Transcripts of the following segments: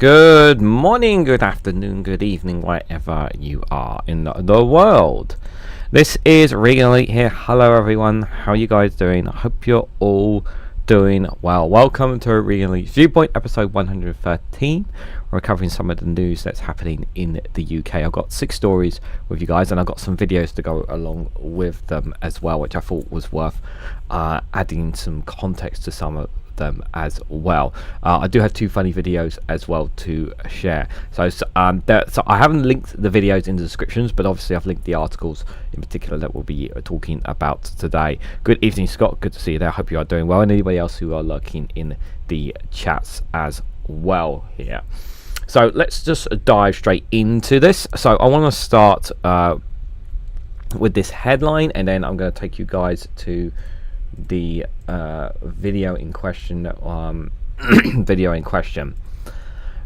Good morning, good afternoon, good evening, wherever you are in the world. This is Reganelite here. Hello everyone, how are you guys doing? I hope you're all doing well. Welcome to Reganelite's Viewpoint, episode 113. We're covering some of the news that's happening in the UK. I've got 6 stories with you guys, and I've got some videos to go along with them as well, which I thought was worth adding some context to some of them as well. I do have 2 funny videos as well to share. So I haven't linked the videos in the descriptions, but obviously I've linked the articles in particular that we'll be talking about today. Good evening, Scott. Good to see you there. I hope you are doing well, and anybody else who are lurking in the chats as well here. So let's just dive straight into this. So I want to start with this headline, and then I'm going to take you guys to the video in question.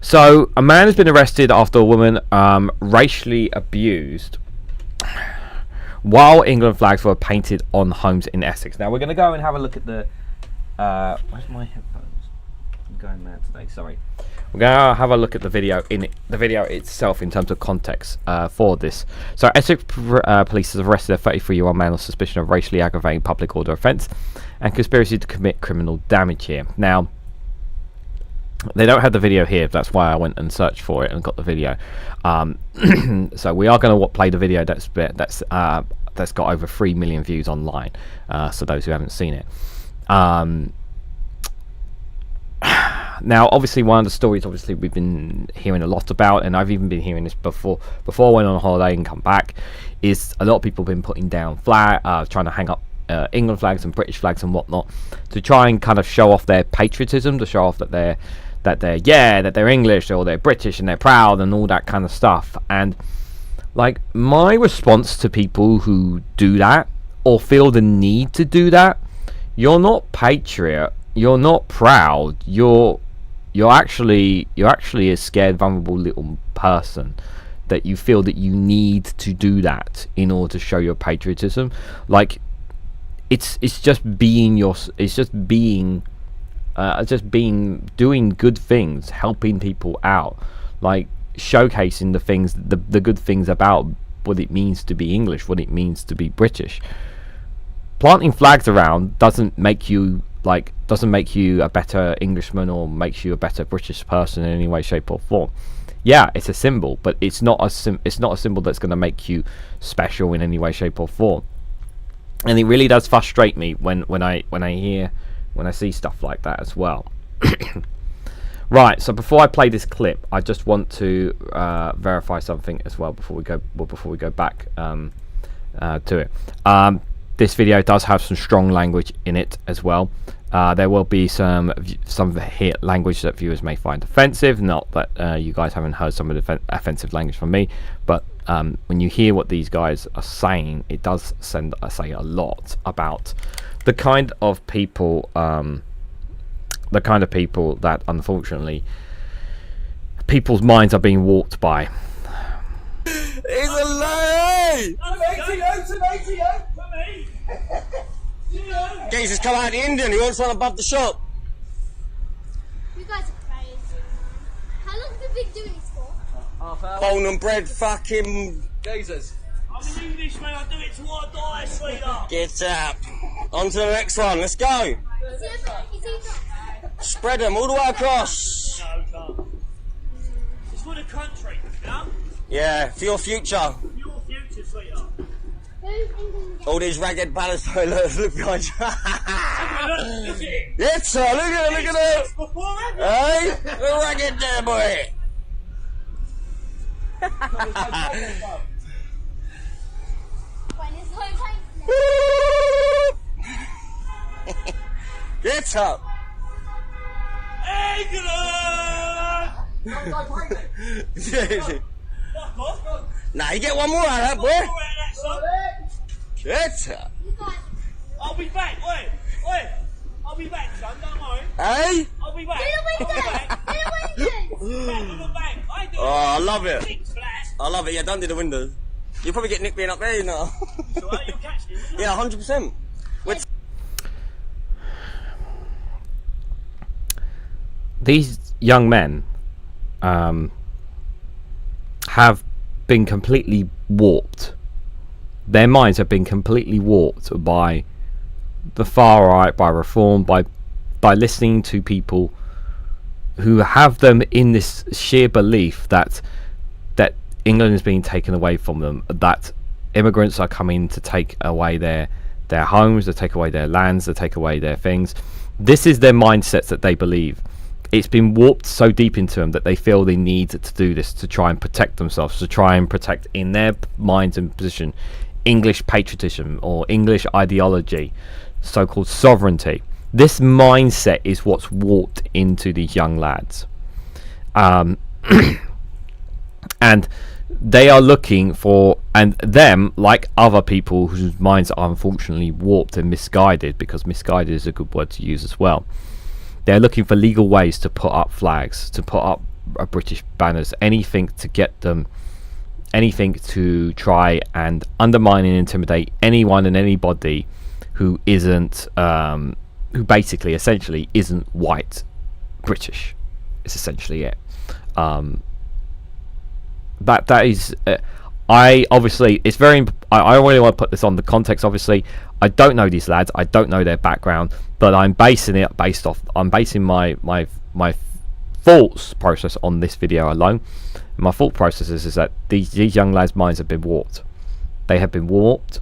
So a man has been arrested after a woman racially abused while England flags were painted on homes in Essex. Now we're going to go and have a look at the where's my headphones? I'm going mad today, sorry. We're going to have a look at the video itself in terms of context for this. So Essex police has arrested a 33-year-old man on suspicion of racially aggravating public order offence and conspiracy to commit criminal damage here. Now, they don't have the video here, that's why I went and searched for it and got the video. So we are going to play the video that's got over 3 million views online, so those who haven't seen it. Now, obviously, one of the stories we've been hearing a lot about, and I've even been hearing this before I went on holiday and come back, is a lot of people have been putting down trying to hang up England flags and British flags and whatnot to try and kind of show off their patriotism, to show off that they're English or they're British and they're proud and all that kind of stuff. And like, my response to people who do that or feel the need to do that, you're not patriot, you're not proud, you're actually a scared, vulnerable little person that you feel that you need to do that in order to show your patriotism. Like, it's just being doing good things, helping people out, like showcasing the good things about what it means to be English, what it means to be British. Planting flags around doesn't make you a better Englishman or makes you a better British person in any way, shape or form. Yeah, it's a symbol, but it's not a symbol that's going to make you special in any way, shape or form. And it really does frustrate me when I see stuff like that as well. Right, so before I play this clip, I just want to verify something as well before we go back to it. This video does have some strong language in it as well. There will be some language that viewers may find offensive. Not that you guys haven't heard some of the offensive language from me, but when you hear what these guys are saying, it does say a lot about the kind of people that unfortunately people's minds are being warped by. He's a lie! Jesus, come out the Indian, he wants one above the shop. You guys are crazy, man. How long have you been doing this for? Half hour. Bone and bread, fucking Jesus. I'm an Englishman, I do it till I die, sweetheart. Get up. On to the next one, let's go. Is he not? Spread them all the way across. No, can't. It's for the country, you know? Yeah, for your future. Your future, sweetheart. All these ragged ballads, look behind you. Look at it. Yes, sir, look at it. Before Hey, a ragged there, boy. Get up. England! Fuck off. Nah, you get one more out of that, boy. Get up. I'll be back, wait. I'll be back, son, don't worry. Hey? I'll be back. Back With a bang. I do. Oh, I love it. Six flats. I love it, yeah, don't do the windows. You'll probably get Nick being up there, you know. So you'll catch me, wouldn't you? Yeah, 100%. These young men have been completely warped. Their minds have been completely warped by the far right, by reform, by listening to people who have them in this sheer belief that England is being taken away from them, that immigrants are coming to take away their homes, to take away their lands, to take away their things. This is their mindsets that they believe. It's been warped so deep into them that they feel they need to do this to try and protect themselves, to try and protect, in their minds and position, English patriotism or English ideology, so-called sovereignty. This mindset is what's warped into these young lads. And they are looking for, and them, like other people whose minds are unfortunately warped and misguided, because misguided is a good word to use as well, they're looking for legal ways to put up flags, to put up British banners, anything to get them, anything to try and undermine and intimidate anyone and anybody who isn't, who basically, essentially, isn't white British. It's essentially it. That is, I obviously, it's very, I really want to put this on the context. Obviously, I don't know these lads, I don't know their background, but I'm basing it I'm basing my thoughts process on this video alone. My thought process is that these young lads' minds have been warped. They have been warped.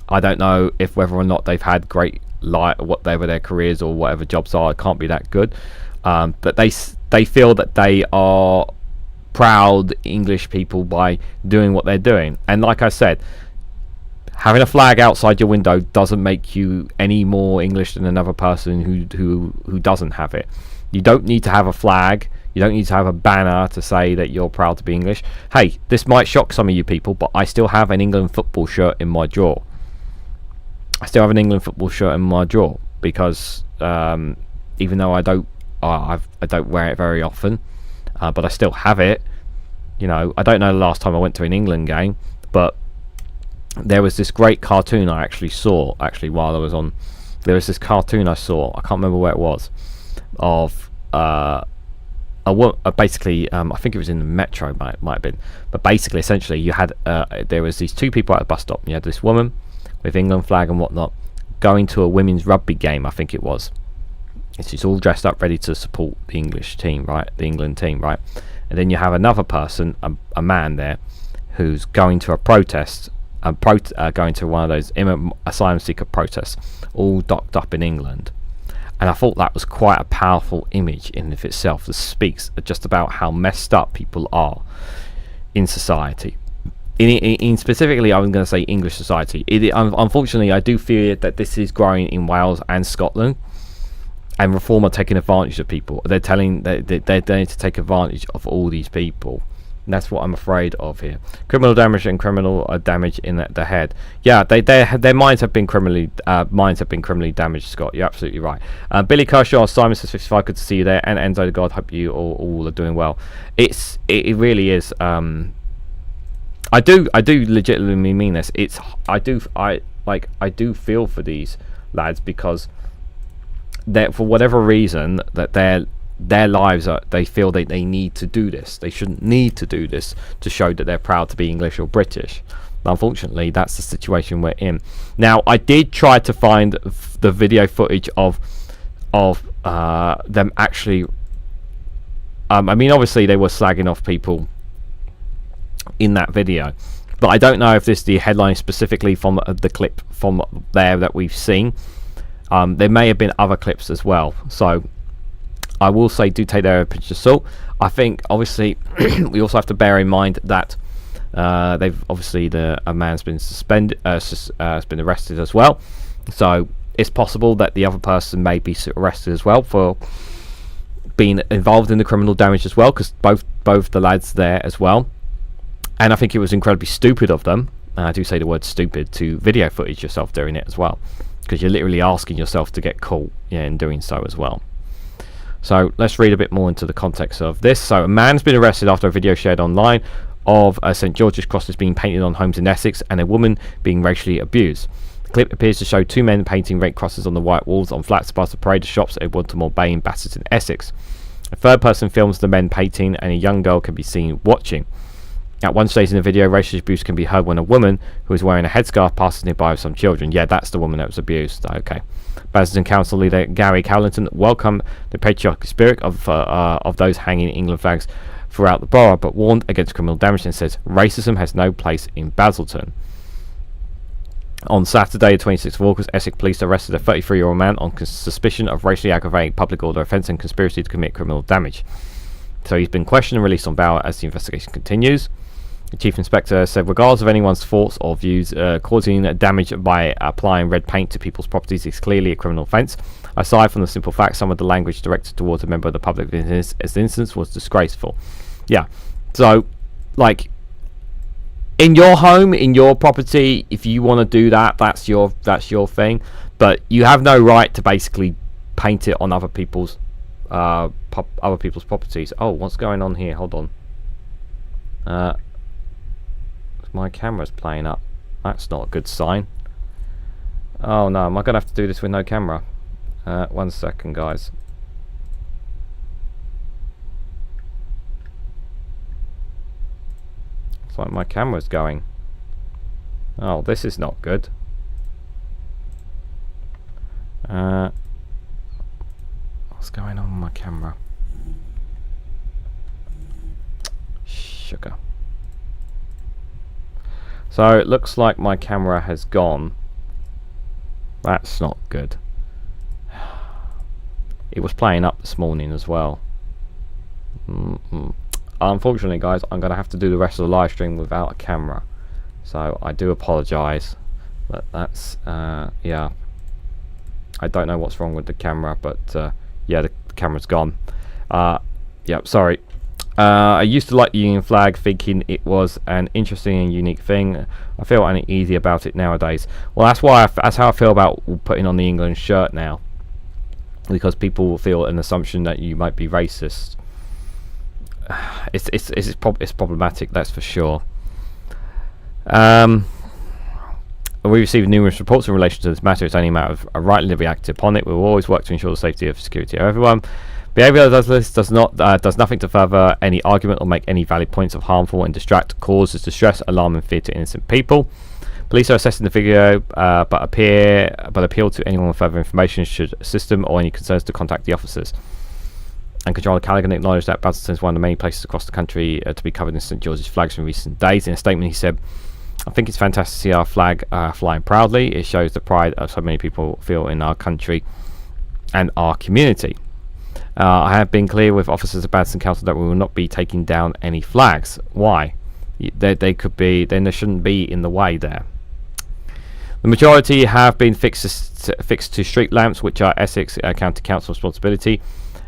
I don't know if whether or not they've had great whatever their careers or whatever jobs are, it can't be that good, but they feel that they are proud English people by doing what they're doing. And like I said, having a flag outside your window doesn't make you any more English than another person who doesn't have it. You don't need to have a flag, you don't need to have a banner to say that you're proud to be English. Hey, this might shock some of you people, but I still have an England football shirt in my drawer. I still have an England football shirt in my drawer because even though I don't wear it very often, but I still have it. You know, I don't know the last time I went to an England game, but there was this great cartoon I actually saw while I was on. There was this cartoon I saw, I can't remember where it was, of basically, I think it was in the Metro, might have been, but basically, essentially, you had there was these two people at a bus stop. You had this woman with England flag and whatnot going to a women's rugby game, I think it was. She's all dressed up, ready to support the English team, right? The England team, right? And then you have another person, a man there, who's going to a protest, going to one of those asylum seeker protests, all docked up in England. And I thought that was quite a powerful image in of itself that speaks just about how messed up people are in society. In specifically, I'm going to say English society. Unfortunately, I do fear that this is growing in Wales and Scotland. And Reform are taking advantage of people. They're telling they're going to take advantage of all these people. And that's what I'm afraid of here. Criminal damage and criminal damage in the head. Yeah, their minds have been criminally damaged. Scott, you're absolutely right. Billy Kershaw, Simon says 55. Good to see you there. And Enzo the God, hope you all are doing well. It really is. I do legitimately mean this. I do feel for these lads because that for whatever reason that their lives are, they feel that they need to do this. They shouldn't need to do this to show that they're proud to be English or British. But unfortunately, that's the situation we're in. Now, I did try to find the video footage of them actually. I mean, obviously they were slagging off people in that video, but I don't know if this is the headline specifically from the clip from there that we've seen. There may have been other clips as well, so I will say do take their pinch of salt. I think obviously we also have to bear in mind that they've obviously a man's been suspended, has been arrested as well, so it's possible that the other person may be arrested as well for being involved in the criminal damage as well, because both the lads there as well. And I think it was incredibly stupid of them, and I do say the word stupid, to video footage yourself doing it as well, because you're literally asking yourself to get caught in doing so as well. So let's read a bit more into the context of this. So a man's been arrested after a video shared online of St George's crosses being painted on homes in Essex and a woman being racially abused. The clip appears to show two men painting red crosses on the white walls on flats past the parade of shops at Baltimore Bay in Bassetton, Essex. A third person films the men painting, and a young girl can be seen watching. At one stage in the video, racial abuse can be heard when a woman who is wearing a headscarf passes nearby with some children. Yeah, that's the woman that was abused. Okay. Basildon Council leader Gary Cowlington welcomed the patriotic spirit of those hanging England flags throughout the borough, but warned against criminal damage and says racism has no place in Basildon. On Saturday, the 26th of August, Essex police arrested a 33-year-old man on suspicion of racially aggravating public order offence and conspiracy to commit criminal damage. So he's been questioned and released on bail as the investigation continues. The Chief Inspector said, regardless of anyone's thoughts or views, causing damage by applying red paint to people's properties is clearly a criminal offence. Aside from the simple fact some of the language directed towards a member of the public in this instance was disgraceful. Yeah, so, like, in your home, in your property, if you want to do that, that's your thing. But you have no right to basically paint it on other people's properties. Oh, what's going on here? Hold on. My camera's playing up. That's not a good sign. Oh no, am I gonna have to do this with no camera? 1 second, guys. It's like my camera's going. Oh, this is not good. What's going on with my camera? Sugar. So it looks like my camera has gone. That's not good. It was playing up this morning as well. Unfortunately, guys, I'm going to have to do the rest of the live stream without a camera. So I do apologise. But that's, yeah. I don't know what's wrong with the camera, but yeah, the camera's gone. Yep, sorry. I used to like the Union flag, thinking it was an interesting and unique thing. I feel uneasy about it nowadays. Well, that's how I feel about putting on the England shirt now, because people will feel an assumption that you might be racist. It's problematic, that's for sure. We received numerous reports in relation to this matter. It's only a matter of rightly react upon it. We will always work to ensure the safety and security of everyone. Behaviour does this does nothing to further any argument or make any valid points of harmful and distract, causes distress, alarm, and fear to innocent people. Police are assessing the video, but appeal to anyone with further information should assist them or any concerns to contact the officers. And Controller Callaghan acknowledged that Basildon is one of the many places across the country to be covered in St George's flags in recent days. In a statement, he said, "I think it's fantastic to see our flag flying proudly. It shows the pride of so many people feel in our country and our community. I have been clear with officers at Basildon Council that we will not be taking down any flags. Why? They could be, then they shouldn't be in the way there. The majority have been fixed to street lamps, which are Essex County Council responsibility,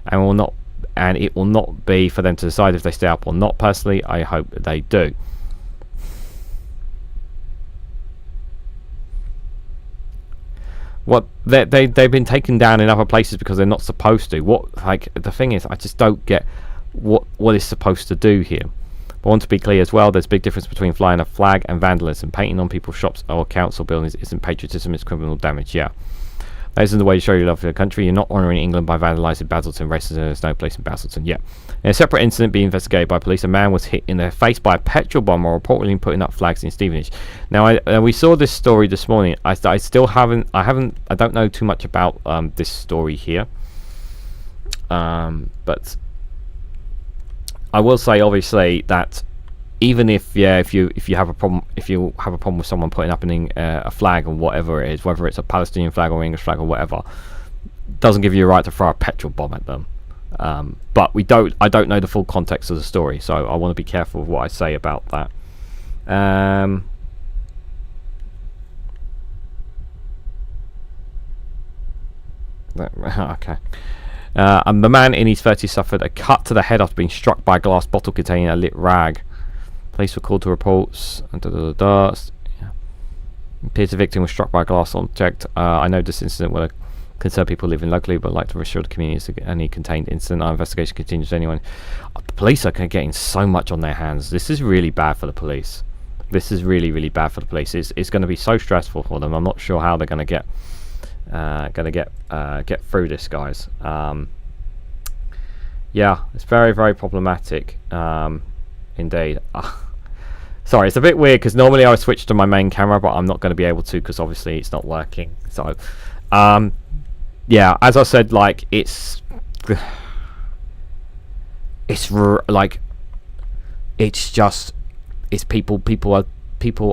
and it will not be for them to decide if they stay up or not. Personally, I hope they do." What they've been taken down in other places because they're not supposed to. The thing is, I just don't get what is supposed to do here. But I want to be clear as well, there's a big difference between flying a flag and vandalism. Painting on people's shops or council buildings isn't patriotism, it's criminal damage. Yeah, that isn't the way to show your love for your country. You're not honouring England by vandalising Basildon. Racism has no place in Basildon. Yeah. In a separate incident being investigated by police, a man was hit in the face by a petrol bomb while reportedly putting up flags in Stevenage. Now, we saw this story this morning. I don't know too much about this story here, but I will say, obviously, that even if you have a problem with someone putting up a flag or whatever it is, whether it's a Palestinian flag or English flag or whatever, doesn't give you a right to throw a petrol bomb at them. But I don't know the full context of the story, so I want to be careful with what I say about that. Okay. And the man in his 30s suffered a cut to the head after being struck by a glass bottle containing a lit rag. Police were called to reports. Yeah. Appears the victim was struck by a glass object. I know this incident will concern people living locally, but I'd like to reassure the community it's any contained incident. Our investigation continues. Anyone, the police are getting so much on their hands. This is really bad for the police. This is really, really bad for the police. It's going to be so stressful for them. I'm not sure how they're going to get through this, guys. Yeah, it's very, very problematic, indeed. Sorry, it's a bit weird because normally I would switch to my main camera, but I'm not going to be able to because obviously it's not working. So, yeah, as I said, like people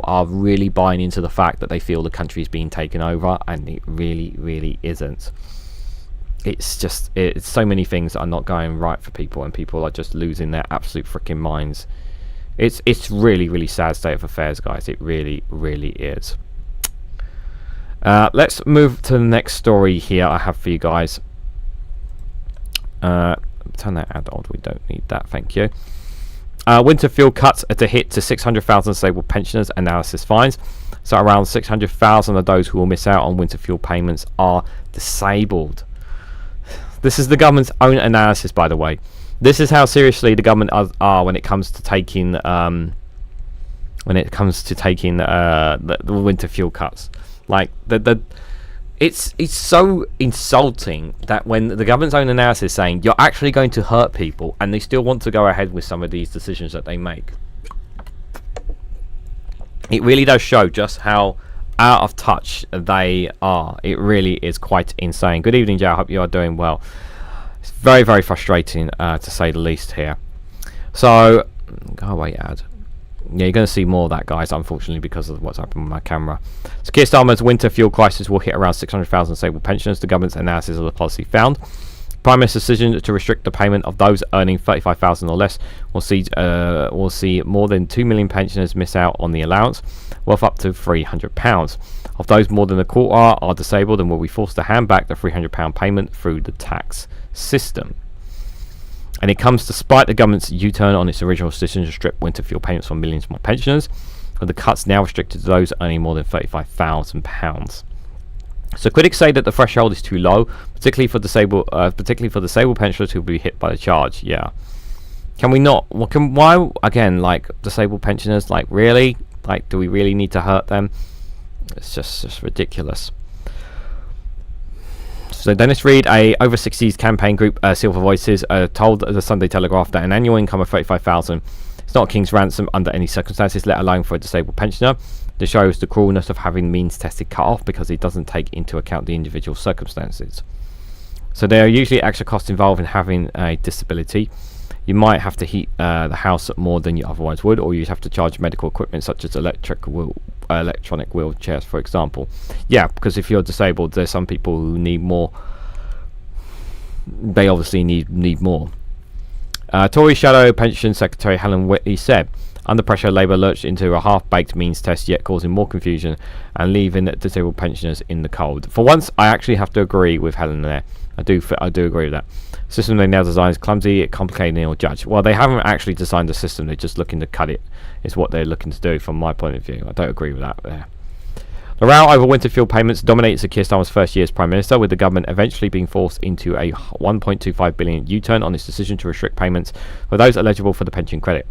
are really buying into the fact that they feel the country is being taken over, and it really, really isn't. It's so many things that are not going right for people, and people are just losing their absolute freaking minds. It's really, really sad state of affairs, guys. It really, really is. Let's move to the next story here I have for you guys. Turn that ad on. We don't need that, thank you. Winter fuel cuts at a hit to 600,000 disabled pensioners, analysis finds. So around 600,000 of those who will miss out on winter fuel payments are disabled. This is the government's own analysis, by the way. This is how seriously the government are when it comes to taking the winter fuel cuts. Like it's so insulting that when the government's own analysis is saying you're actually going to hurt people, and they still want to go ahead with some of these decisions that they make. It really does show just how out of touch they are. It really is quite insane. Good evening, Joe. I hope you are doing well. It's very, very frustrating to say the least here. So go away, ad. Yeah, you're going to see more of that, guys, unfortunately, because of what's happened with my camera. So Keir Starmer's winter fuel crisis will hit around 600,000 disabled pensioners. The government's analysis of the policy found Prime Minister's decision to restrict the payment of those earning 35,000 or less will see more than 2 million pensioners miss out on the allowance, worth up to £300. Of those, more than a quarter are disabled and will be forced to hand back the £300 payment through the tax system. And it comes despite the government's U-turn on its original decision to strip winter fuel payments from millions more pensioners, with the cuts now restricted to those earning more than £35,000. So critics say that the threshold is too low, particularly for disabled pensioners who will be hit by the charge. Yeah, can we not? Why again? Like disabled pensioners? Like really? Like do we really need to hurt them? It's just ridiculous. So Dennis Reed, a over 60s campaign group, Silver Voices, told the Sunday Telegraph that an annual income of 35,000 is not a king's ransom under any circumstances, let alone for a disabled pensioner. This shows the cruelness of having means tested cut off because it doesn't take into account the individual circumstances. So there are usually extra costs involved in having a disability. You might have to heat the house more than you otherwise would, or you'd have to charge medical equipment such as electronic wheelchairs, for example. Yeah, because if you're disabled, there's some people who need more. They obviously need more. Tory Shadow Pension Secretary Helen Whitley said, under pressure, Labour lurched into a half-baked means test, yet causing more confusion and leaving disabled pensioners in the cold. For once, I actually have to agree with Helen there. I do agree with that. System they now design is clumsy, complicated, and ill-judged. Well, they haven't actually designed the system; they're just looking to cut it. Is what they're looking to do, from my point of view. I don't agree with that there. The row over winter fuel payments dominates Sir Keir Starmer's first year as Prime Minister, with the government eventually being forced into a £1.25 billion U-turn on its decision to restrict payments for those eligible for the pension credit.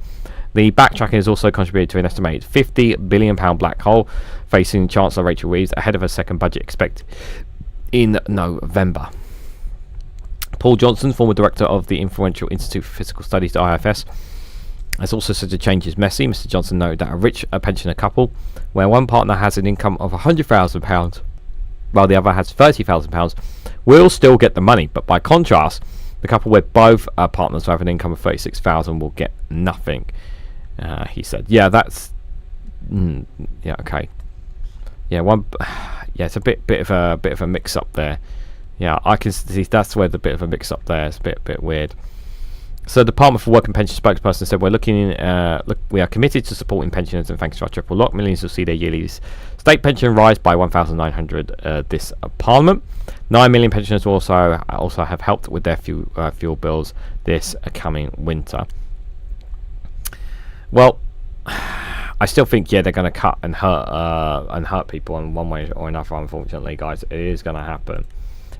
The backtracking has also contributed to an estimated £50 billion black hole facing Chancellor Rachel Reeves ahead of her second budget expected in November. Paul Johnson, former director of the influential Institute for Fiscal Studies, the IFS, has also said the change is messy. Mr. Johnson noted that a rich pensioner couple, where one partner has an income of £100,000 while the other has £30,000, will still get the money, but by contrast, the couple where both partners have an income of £36,000 will get nothing. He said, "Yeah, that's yeah, okay, yeah, yeah, it's a bit of a mix-up there. Yeah, I can see that's where the bit of a mix-up there is a bit weird." So the Department for Work and Pension spokesperson said, we are committed to supporting pensioners, and thanks to our triple lock, millions will see their yearly state pension rise by £1,900 this Parliament. 9 million pensioners will also have helped with their fuel bills this coming winter. Well, I still think they're going to cut and hurt people in one way or another. Unfortunately, guys, it is going to happen.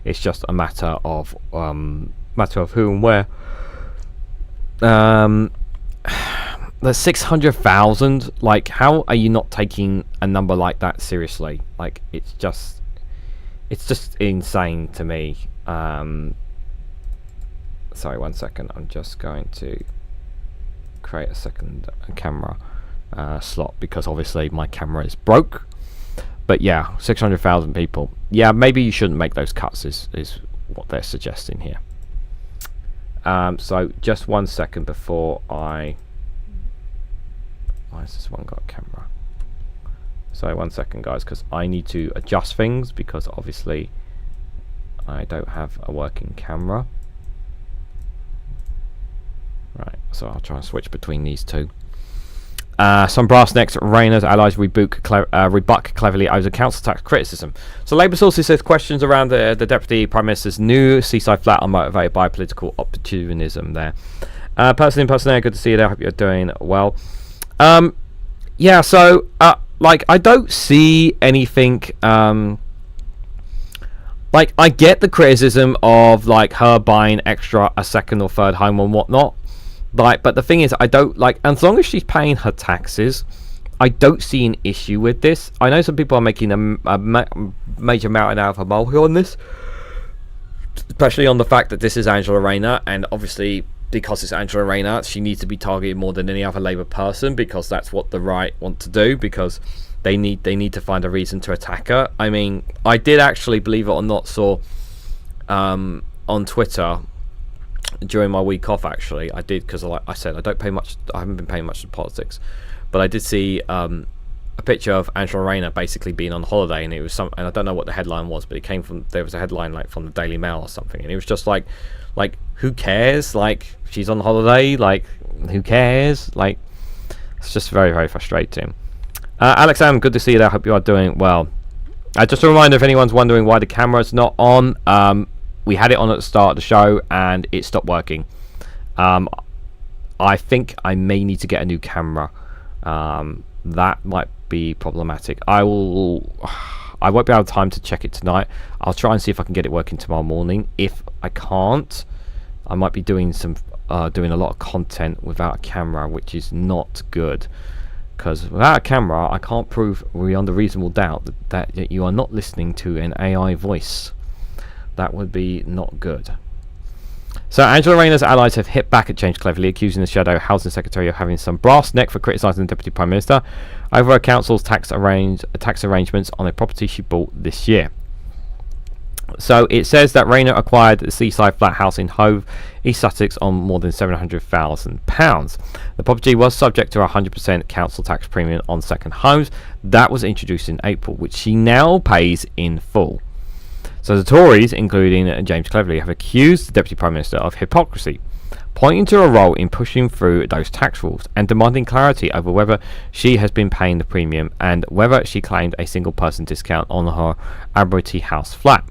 It's just a matter of who and where. The 600,000. Like, how are you not taking a number like that seriously? Like, it's just insane to me. sorry, 1 second. I'm just going to create a second camera slot because obviously my camera is broke. But yeah, 600,000 people. Yeah, maybe you shouldn't make those cuts is what they're suggesting here. So just 1 second before I... Why has this one got a camera? Sorry, 1 second, guys, because I need to adjust things because obviously I don't have a working camera. Right, so I'll try and switch between these two. Some brass necks, Rayner's allies rebuk cleverly over council tax criticism. So Labour sources says questions around the Deputy Prime Minister's new seaside flat are motivated by political opportunism there. Person in personnel, good to see you there. I hope you're doing well. Yeah, so like I don't see anything like I get the criticism of like her buying a second or third home and whatnot. Like, but the thing is, I don't like, as long as she's paying her taxes, I don't see an issue with this. I know some people are making a major mountain out of a molehill on this, especially on the fact that this is Angela Rayner, and obviously because it's Angela Rayner, she needs to be targeted more than any other Labour person because that's what the right want to do, because they need to find a reason to attack her. I mean, I did actually, believe it or not, saw on Twitter during my week off, actually I did, because like I said, I haven't been paying much to politics, but I did see a picture of Angela Rayner basically being on holiday, and it was and I don't know what the headline was, but it came from, there was a headline like from the Daily Mail or something, and it was just like who cares, like she's on holiday, like who cares, like it's just very, very frustrating. Alex Am, good to see you there, hope you are doing well. Just a reminder, if anyone's wondering why the camera's not on, we had it on at the start of the show and it stopped working. I think I may need to get a new camera. That might be problematic. I won't be able to time to check it tonight. I'll try and see if I can get it working tomorrow morning. If I can't, I might be doing a lot of content without a camera, which is not good. Because without a camera, I can't prove beyond a reasonable doubt that you are not listening to an AI voice. That would be not good. So Angela Rayner's allies have hit back at Change cleverly, accusing the Shadow Housing Secretary of having some brass neck for criticising the Deputy Prime Minister over her council's tax arrangements on a property she bought this year. So it says that Rayner acquired the seaside flat house in Hove, East Sussex, on more than £700,000. The property was subject to a 100% council tax premium on second homes. That was introduced in April, which she now pays in full. So the Tories, including James Cleverly, have accused the Deputy Prime Minister of hypocrisy, pointing to a role in pushing through those tax rules and demanding clarity over whether she has been paying the premium and whether she claimed a single person discount on her Admiralty House flat,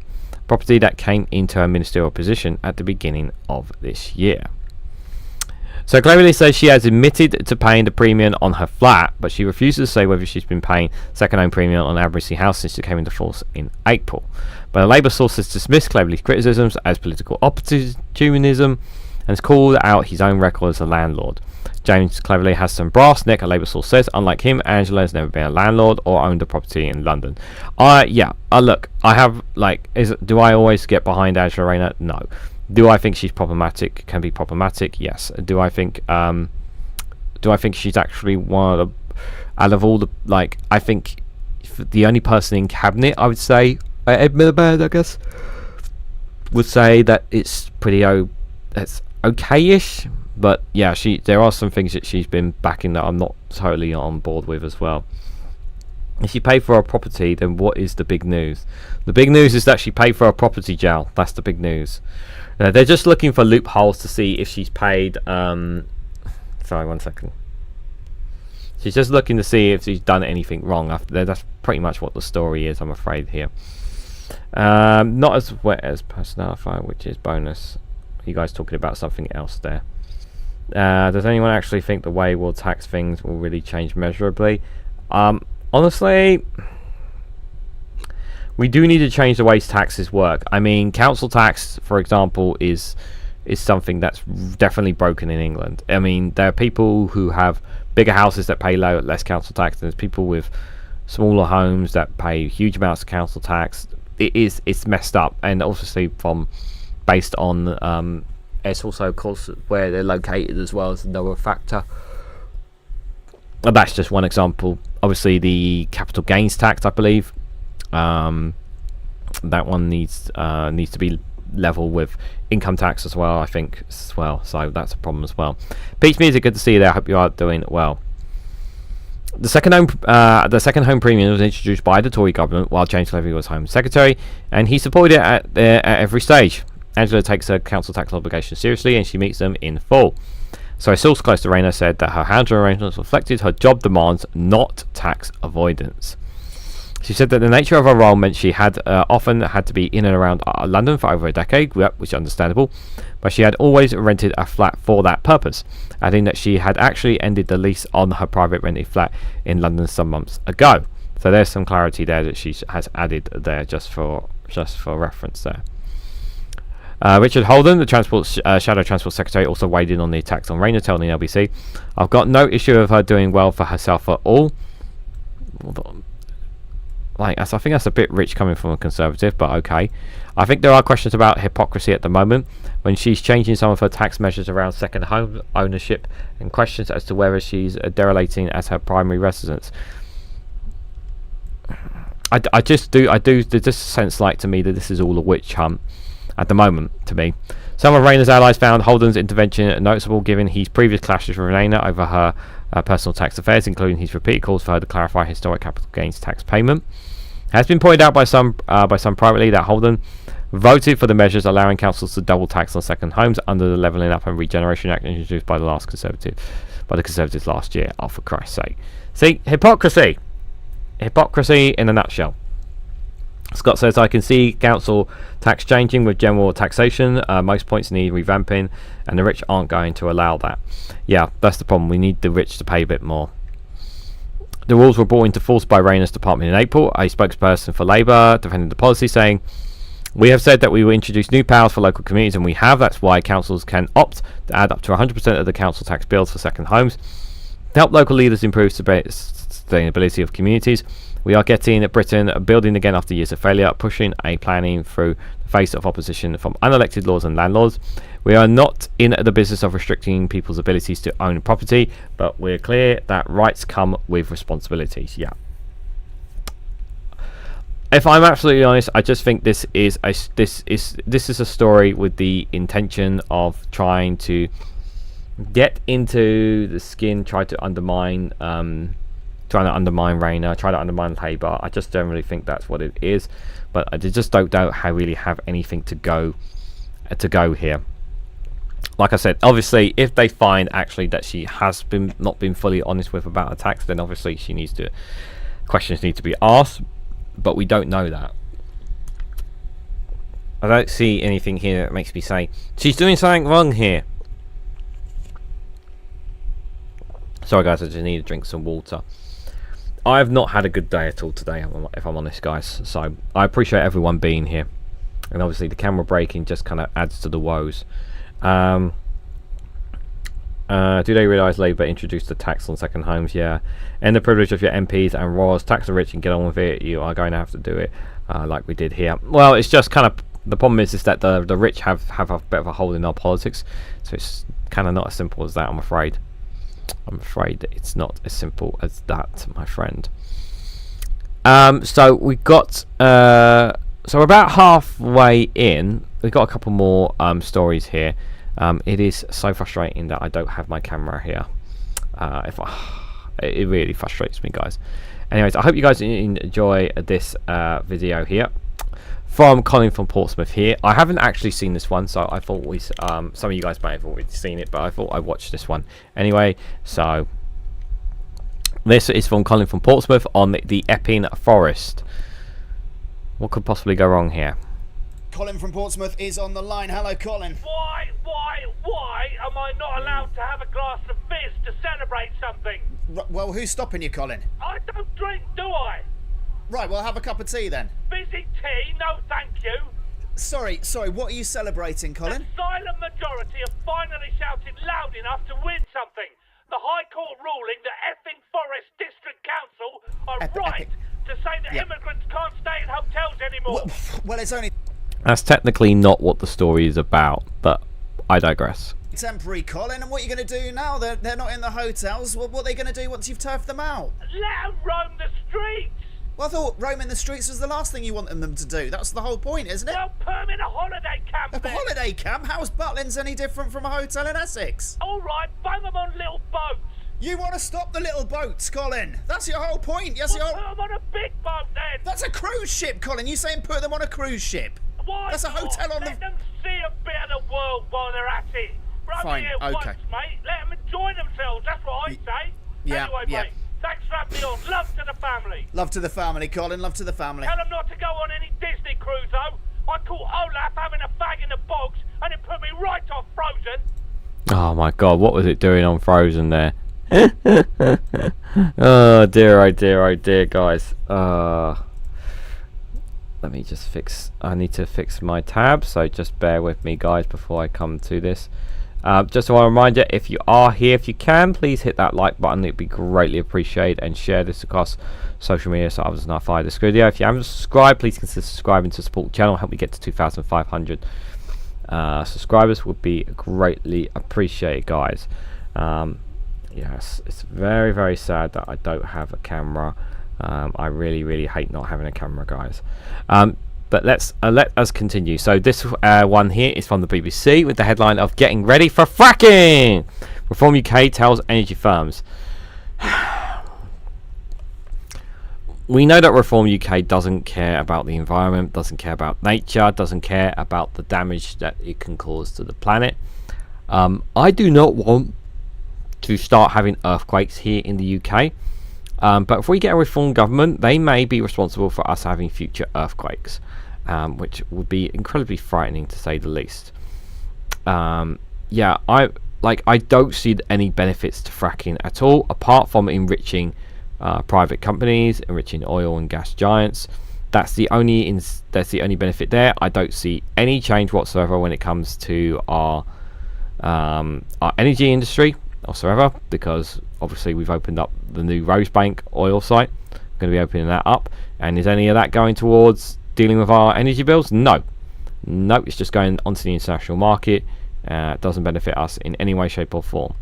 property that came into her ministerial position at the beginning of this year. So Cleverly says she has admitted to paying the premium on her flat, but she refuses to say whether she's been paying second home premium on Admiralty House since it came into force in April. But a Labour source has dismissed Cleverly's criticisms as political opportunism and has called out his own record as a landlord. James Cleverly has some brass neck, a Labour source says. Unlike him, Angela has never been a landlord or owned a property in London. Look, I have, like, do I always get behind Angela Rayner? No. Do I think she's problematic? Can be problematic? Yes. Do I think she's actually one of the, out of all the, like, I think the only person in cabinet, I would say, Ed Miliband, I guess, would say that it's pretty that's okay-ish, but yeah, there are some things that she's been backing that I'm not totally on board with as well. If you pay for a property, then what is the big news? The big news is that she paid for a property, Jal. That's the big news. They're just looking for loopholes to see if she's paid. Sorry, 1 second. She's just looking to see if she's done anything wrong. That's pretty much what the story is, I'm afraid, here. Not as wet as personality, which is bonus. You guys talking about something else there. Does anyone actually think the way we'll tax things will really change measurably? Honestly, we do need to change the way taxes work. I mean, council tax, for example, is something that's definitely broken in England. I mean, there are people who have bigger houses that pay less council tax, and there's people with smaller homes that pay huge amounts of council tax. It's messed up, and obviously based on It's also, of course, where they're located as well as another factor. And that's just one example. Obviously, the capital gains tax, I believe, that one needs to be level with income tax as well, I think, as well. So that's a problem as well. Peach Music, good to see you there. I hope you are doing well. The second home premium was introduced by the Tory government while James Levy was Home Secretary, and he supported it at every stage. Angela takes her council tax obligations seriously, and she meets them in full. So a source close to Rayner said that her housing arrangements reflected her job demands, not tax avoidance. She said that the nature of her role meant she had often had to be in and around London for over a decade, which is understandable, but she had always rented a flat for that purpose, adding that she had actually ended the lease on her private rented flat in London some months ago. So there's some clarity there that she has added there just for reference there. Richard Holden, the Shadow Transport Secretary, also weighed in on the attacks on Rayner, telling the LBC, "I've got no issue of her doing well for herself at all." Like, I think that's a bit rich coming from a Conservative, but okay. I think there are questions about hypocrisy at the moment when she's changing some of her tax measures around second home ownership, and questions as to whether she's derogating as her primary residence. I just there's just a sense, like, to me, that this is all a witch hunt at the moment, to me. Some of Rayner's allies found Holden's intervention noticeable, given his previous clashes with Rayner over her personal tax affairs, including his repeated calls for her to clarify historic capital gains tax payment. It has been pointed out by some privately that Holden voted for the measures allowing councils to double tax on second homes under the Levelling Up and Regeneration Act introduced by the Conservatives last year. Oh, for Christ's sake! See, hypocrisy in a nutshell. Scott says, "I can see council tax changing with general taxation. Most points need revamping, and the rich aren't going to allow that." Yeah, that's the problem. We need the rich to pay a bit more. The rules were brought into force by Rayner's department in April. A spokesperson for Labour defended the policy, saying, "We have said that we will introduce new powers for local communities, and we have. That's why councils can opt to add up to 100% of the council tax bills for second homes to help local leaders improve sustainability of communities. We are getting Britain building again after years of failure, pushing a planning through the face of opposition from unelected lords and landlords. We are not in the business of restricting people's abilities to own property, but we're clear that rights come with responsibilities." Yeah. If I'm absolutely honest, I just think this is a story with the intention of trying to get into the skin, trying to undermine Rayner, try to undermine Labour. I just generally think that's what it is, but I just don't really have anything to go here. Like I said, obviously, if they find actually that she has not been fully honest with about her tax, then obviously questions need to be asked, but we don't know that. I don't see anything here that makes me say she's doing something wrong here. Sorry guys, I just need to drink some water. I have not had a good day at all today, if I'm honest, guys. So I appreciate everyone being here, and obviously the camera breaking just kind of adds to the woes. Do they realise Labour introduced the tax on second homes? Yeah. And the privilege of your MPs and royals, tax the rich and get on with it. You are going to have to do it, like we did here. Well, it's just kind of, the problem is that the rich have a bit of a hold in our politics, so it's kind of not as simple as that, I'm afraid. It's not as simple as that, my friend. So we got so about halfway in. We've got a couple more stories here. It is so frustrating that I don't have my camera here. It really frustrates me, guys. Anyways, I hope you guys enjoy this video here from Colin from Portsmouth here. I haven't actually seen this one, so I thought some of you guys may have already seen it, but I thought I'd watch this one anyway. So this is from Colin from Portsmouth on the Epping Forest. What could possibly go wrong here? Colin from Portsmouth is on the line. Hello, Colin. Why am I not allowed to have a glass of fizz to celebrate something? Well, who's stopping you, Colin? I don't drink, do I? Right, well, have a cup of tea then. Fizzy tea? No, thank you. Sorry, what are you celebrating, Colin? The silent majority have finally shouted loud enough to win something. The High Court ruling that Epping Forest District Council are right to say that immigrants can't stay in hotels anymore. Well, it's only... That's technically not what the story is about, but I digress. Temporary, Colin, and what are you going to do now? They're not in the hotels. What are they going to do once you've turfed them out? Let them roam the streets. Well, I thought roaming the streets was the last thing you wanted them to do. That's the whole point, isn't it? Well, put them in a holiday camp A then. holiday camp? How's Butlins any different from a hotel in Essex? All right, bang them on little boats. You want to stop the little boats, Colin? That's your whole point. Yes, We'll put them on a big boat then. That's a cruise ship, Colin. You saying put them on a cruise ship? Why That's a not? hotel on Let the... them see a bit of the world while they're at it. We're Fine, only here okay. once, mate. Let them enjoy themselves. That's what I say. yeah, Anyway, yeah. mate, thanks for having me on. Love to the family. Love to the family, Colin. Love to the family. Tell them not to go on any Disney cruise, though. I caught Olaf having a fag in the bogs, and it put me right off Frozen. Oh my god, what was it doing on Frozen there? Oh dear, oh dear, oh dear, guys. Let me just fix... I need to fix my tab, so just bear with me, guys, before I come to this. Just a reminder, if you are here, if you can, please hit that like button. It'd be greatly appreciated, and share this across social media so others know find this video. If you haven't subscribed, please consider subscribing to support the channel. Help me get to 2,500 subscribers. Would be greatly appreciated, guys. Yes, it's very, very sad that I don't have a camera. I really, really hate not having a camera, guys. But let us continue. So this one here is from the BBC with the headline of "Getting Ready for Fracking. Reform UK tells energy firms." We know that Reform UK doesn't care about the environment, doesn't care about nature, doesn't care about the damage that it can cause to the planet. I do not want to start having earthquakes here in the UK. But if we get a reform government, they may be responsible for us having future earthquakes, which would be incredibly frightening to say the least. Yeah, I don't see any benefits to fracking at all, apart from enriching private companies, enriching oil and gas giants. That's the only benefit there. I don't see any change whatsoever when it comes to our energy industry whatsoever, because obviously we've opened up the new Rosebank oil site. Going to be opening that up, and is any of that going towards dealing with our energy bills? No, it's just going onto the international market. It doesn't benefit us in any way, shape or form.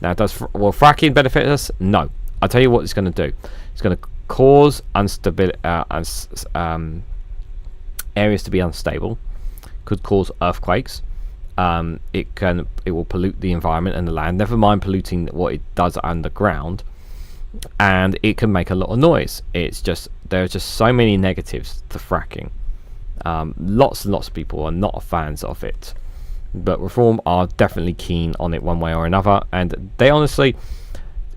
Now, will fracking benefit us? No. I'll tell you what it's going to do. It's going to cause areas to be unstable, could cause earthquakes. It will pollute the environment and the land, never mind polluting what it does underground, and it can make a lot of noise. There are just so many negatives to fracking. Lots and lots of people are not fans of it, but Reform are definitely keen on it one way or another, and they honestly,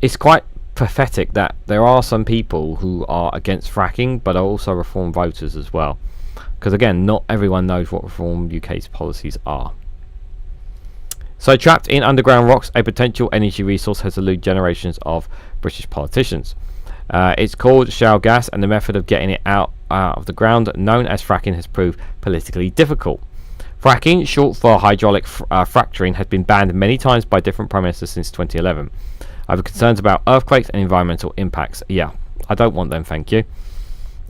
it's quite pathetic that there are some people who are against fracking but are also Reform voters as well, because again, not everyone knows what Reform UK's policies are. So, trapped in underground rocks, a potential energy resource has eluded generations of British politicians. It's called shale gas, and the method of getting it out of the ground, known as fracking, has proved politically difficult. Fracking, short for hydraulic fracturing, has been banned many times by different prime ministers since 2011. Over concerns about earthquakes and environmental impacts. Yeah, I don't want them, thank you.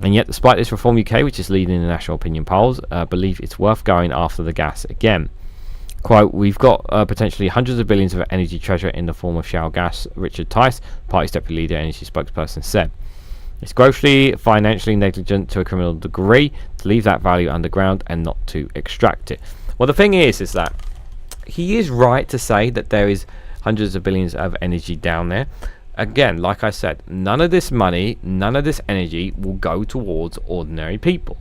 And yet, despite this, Reform UK, which is leading the national opinion polls, believe it's worth going after the gas again. Quote, "We've got potentially hundreds of billions of energy treasure in the form of shale gas," Richard Tice, party's deputy leader energy spokesperson, said. "It's grossly financially negligent to a criminal degree to leave that value underground and not to extract it." Well, the thing is that he is right to say that there is hundreds of billions of energy down there. Again, like I said, none of this money, none of this energy will go towards ordinary people.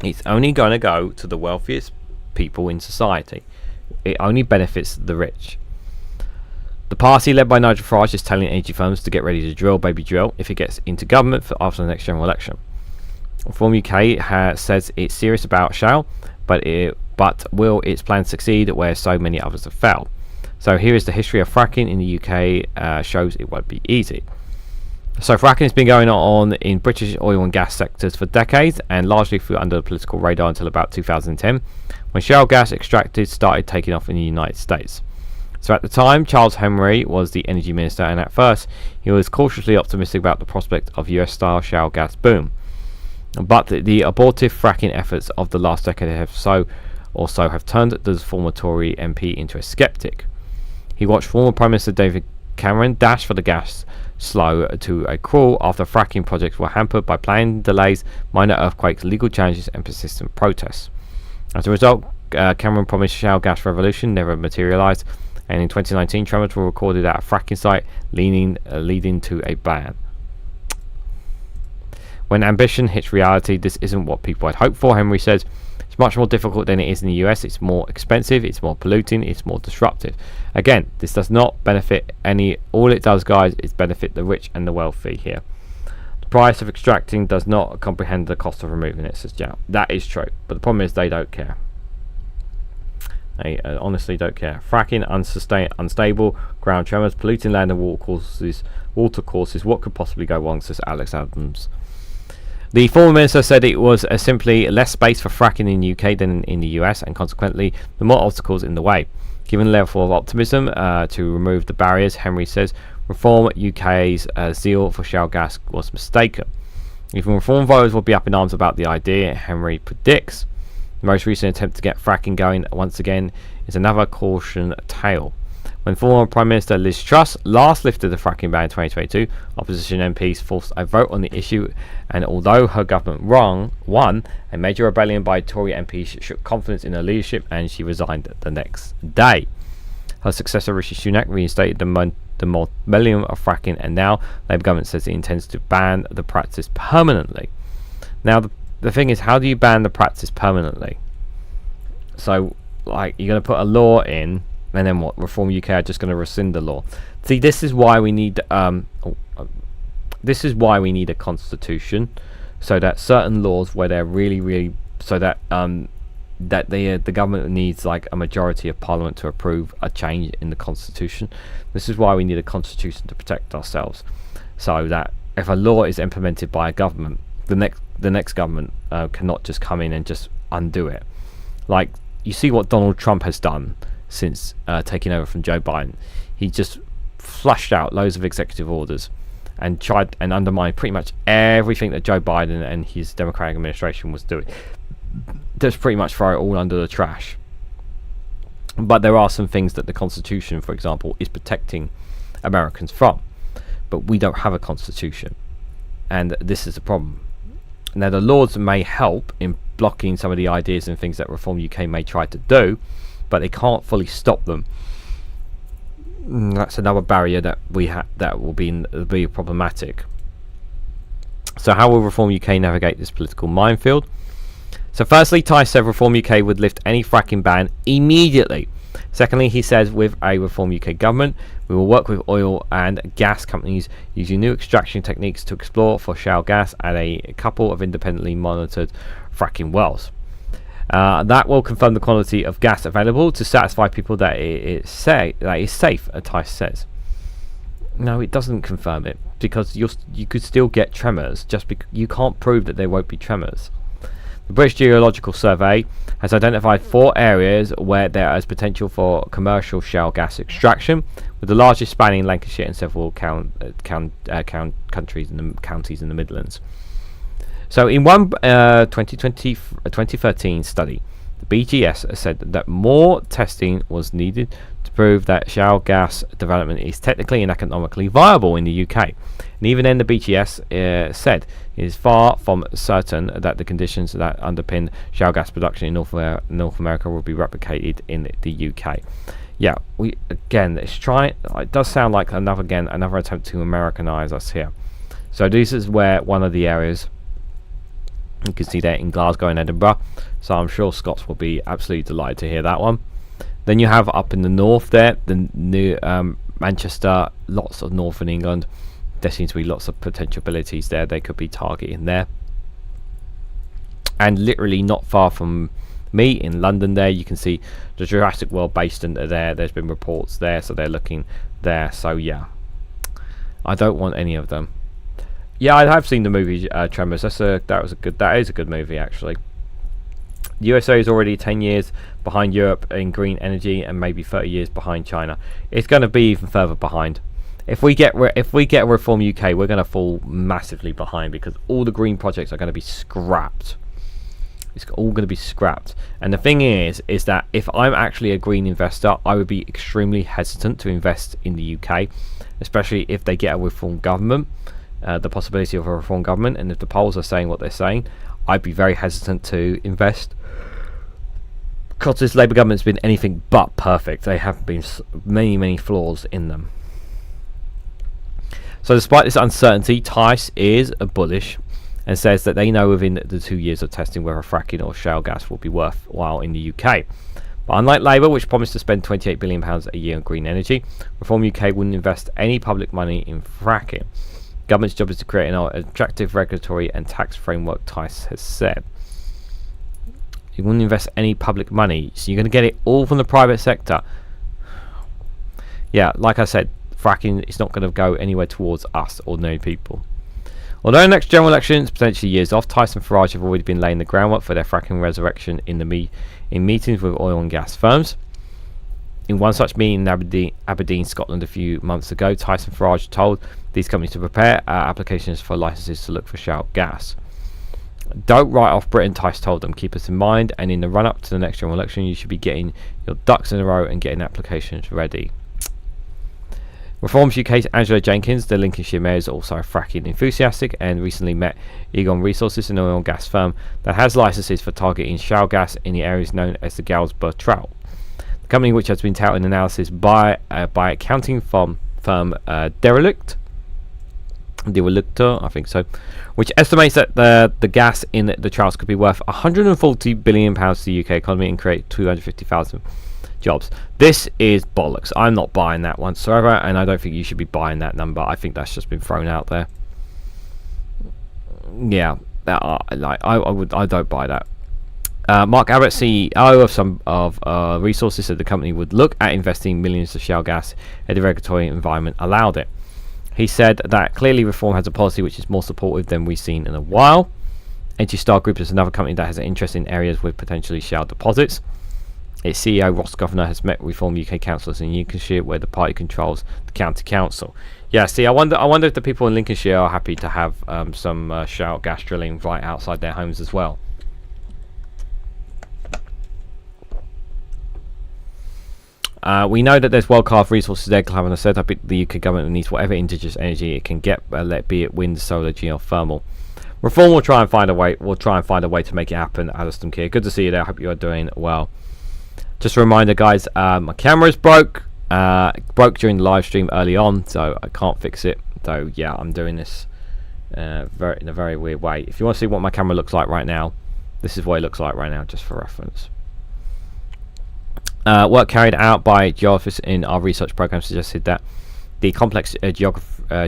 It's only going to go to the wealthiest people in society. It only benefits the rich. The party led by Nigel Farage is telling energy firms to get ready to drill, baby drill, if it gets into government after the next general election. Reform UK says it's serious about shale, but will its plans succeed where so many others have failed? So here is the history of fracking in the UK. Shows it won't be easy. So fracking has been going on in British oil and gas sectors for decades, and largely flew under the political radar until about 2010, when shale gas extracted started taking off in the United States. So at the time, Charles Henry was the energy minister, and at first he was cautiously optimistic about the prospect of US-style shale gas boom. But the abortive fracking efforts of the last decade have so also have turned the former Tory MP into a skeptic. He watched former Prime Minister David Cameron dash for the gas slow to a crawl after fracking projects were hampered by planning delays, minor earthquakes, legal challenges and persistent protests. As a result, Cameron promised shale gas revolution never materialised, and in 2019 tremors were recorded at a fracking site, leading to a ban. When ambition hits reality, this isn't what people had hoped for, Henry says. It's much more difficult than it is in the US. It's more expensive, it's more polluting, it's more disruptive. Again, this does not benefit any. All it does, guys, is benefit the rich and the wealthy here. The price of extracting does not comprehend the cost of removing it, says Jow. That is true, but the problem is they don't care. They honestly don't care. Fracking, unstable ground tremors, polluting land and water courses. What could possibly go wrong, says Alex Adams. The former minister said it was simply less space for fracking in the UK than in the US, and consequently the more obstacles in the way. Given the level of optimism to remove the barriers, Henry says Reform UK's zeal for shale gas was mistaken. Even Reform voters will be up in arms about the idea, Henry predicts. The most recent attempt to get fracking going once again is another caution tale. When former Prime Minister Liz Truss last lifted the fracking ban in 2022, opposition MPs forced a vote on the issue, and although her government won, a major rebellion by Tory MPs shook confidence in her leadership and she resigned the next day. Her successor Rishi Sunak reinstated the millennium of fracking, and now Labour government says it intends to ban the practice permanently. Now the thing is, how do you ban the practice permanently? So, like, you're going to put a law in, and then what? Reform UK are just going to rescind the law. See, this is why we need a constitution, so that certain laws where they're really so that that the government needs like a majority of parliament to approve a change in the constitution. This is why we need a constitution to protect ourselves, so that if a law is implemented by a government, the next government cannot just come in and just undo it. Like, you see what Donald Trump has done since taking over from Joe Biden. He just flushed out loads of executive orders and tried and undermined pretty much everything that Joe Biden and his Democratic administration was doing. Just pretty much throw it all under the trash. But there are some things that the Constitution, for example, is protecting Americans from. But we don't have a Constitution, and this is the problem. Now, the laws may help in blocking some of the ideas and things that Reform UK may try to do, but they can't fully stop them. That's another barrier that that will be problematic. So how will Reform UK navigate this political minefield? So firstly, Ty said Reform UK would lift any fracking ban immediately. Secondly, he says with a Reform UK government, we will work with oil and gas companies using new extraction techniques to explore for shale gas at a couple of independently monitored fracking wells. That will confirm the quality of gas available to satisfy people that it is safe, Tice says. No, it doesn't confirm it, because you could still get tremors, just because you can't prove that there won't be tremors. The British Geological Survey has identified 4 areas where there is potential for commercial shale gas extraction, with the largest spanning Lancashire and several counties in the Midlands. So in one 2013 study, the BGS said that more testing was needed to prove that shale gas development is technically and economically viable in the UK. And even then, the BGS said it is far from certain that the conditions that underpin shale gas production in North America will be replicated in the UK. Yeah, it does sound like another attempt to Americanize us here. So this is where one of the areas. You can see that in Glasgow and Edinburgh, so I'm sure Scots will be absolutely delighted to hear that one. Then you have up in the north there, the new Manchester, lots of northern England. There seems to be lots of potential abilities there they could be targeting there. And literally not far from me in London there, you can see the Jurassic World Base Centre there. There's been reports there, so they're looking there. So yeah, I don't want any of them. Yeah, I have seen the movie Tremors. That is a good movie actually. The USA is already 10 years behind Europe in green energy and maybe 30 years behind China. It's going to be even further behind. If we get Reform UK, we're going to fall massively behind, because all the green projects are going to be scrapped. It's all going to be scrapped. And the thing is that if I'm actually a green investor, I would be extremely hesitant to invest in the UK, especially if they get a reform government, the possibility of a reform government. And if the polls are saying what they're saying, I'd be very hesitant to invest, because this Labour government's been anything but perfect. They have been many flaws in them. So despite this uncertainty, Tice is bullish and says that they know within the 2 years of testing whether fracking or shale gas will be worthwhile in the UK. But unlike Labour, which promised to spend £28 billion a year on green energy, Reform UK wouldn't invest any public money in fracking. Government's job is to create an attractive regulatory and tax framework, Tice has said. You wouldn't invest any public money, so you're going to get it all from the private sector. Yeah, like I said, fracking is not going to go anywhere towards us, ordinary people. Although the next general election is potentially years off, Tice and Farage have already been laying the groundwork for their fracking resurrection in meetings with oil and gas firms. In one such meeting in Aberdeen, Scotland a few months ago, Tice and Farage told these companies to prepare applications for licenses to look for shale gas. Don't write off Britain, Tice told them. Keep us in mind, and in the run-up to the next general election, you should be getting your ducks in a row and getting applications ready. Reforms UK's Angela Jenkins, the Lincolnshire mayor, is also fracking enthusiastic and recently met Egon Resources, an oil and gas firm that has licenses for targeting shale gas in the areas known as the Galsburg Trout. The company, which has been touted in analysis by accounting firm Derelictor, I think so, which estimates that the gas in the trouts could be worth £140 billion to the UK economy and create 250,000 jobs. This is bollocks. I'm not buying that whatsoever, and I don't think you should be buying that number. I think that's just been thrown out there. Yeah, I don't buy that. Mark Abbott, CEO of some Resources, said the company would look at investing millions of shale gas if the regulatory environment allowed it. He said that clearly Reform has a policy which is more supportive than we've seen in a while. Energy Star Group is another company that has an interest in areas with potentially shale deposits. Its CEO Ross Governor has met Reform UK councillors in Lincolnshire, where the party controls the county council. Yeah, see, I wonder if the people in Lincolnshire are happy to have some shale gas drilling right outside their homes as well. We know that there's world-class resources there, Claimants said. I think the UK government needs whatever indigenous energy it can get, be it wind, solar, geothermal. Reform will try and find a way. We'll try and find a way to make it happen. Aliston Keir, good to see you there. I hope you are doing well. Just a reminder, guys, my camera's broke during the live stream early on, so I can't fix it. So yeah, I'm doing this in a very weird way. If you want to see what my camera looks like right now, this is what it looks like right now, just for reference. Work carried out by geologists in our research program suggested that the complex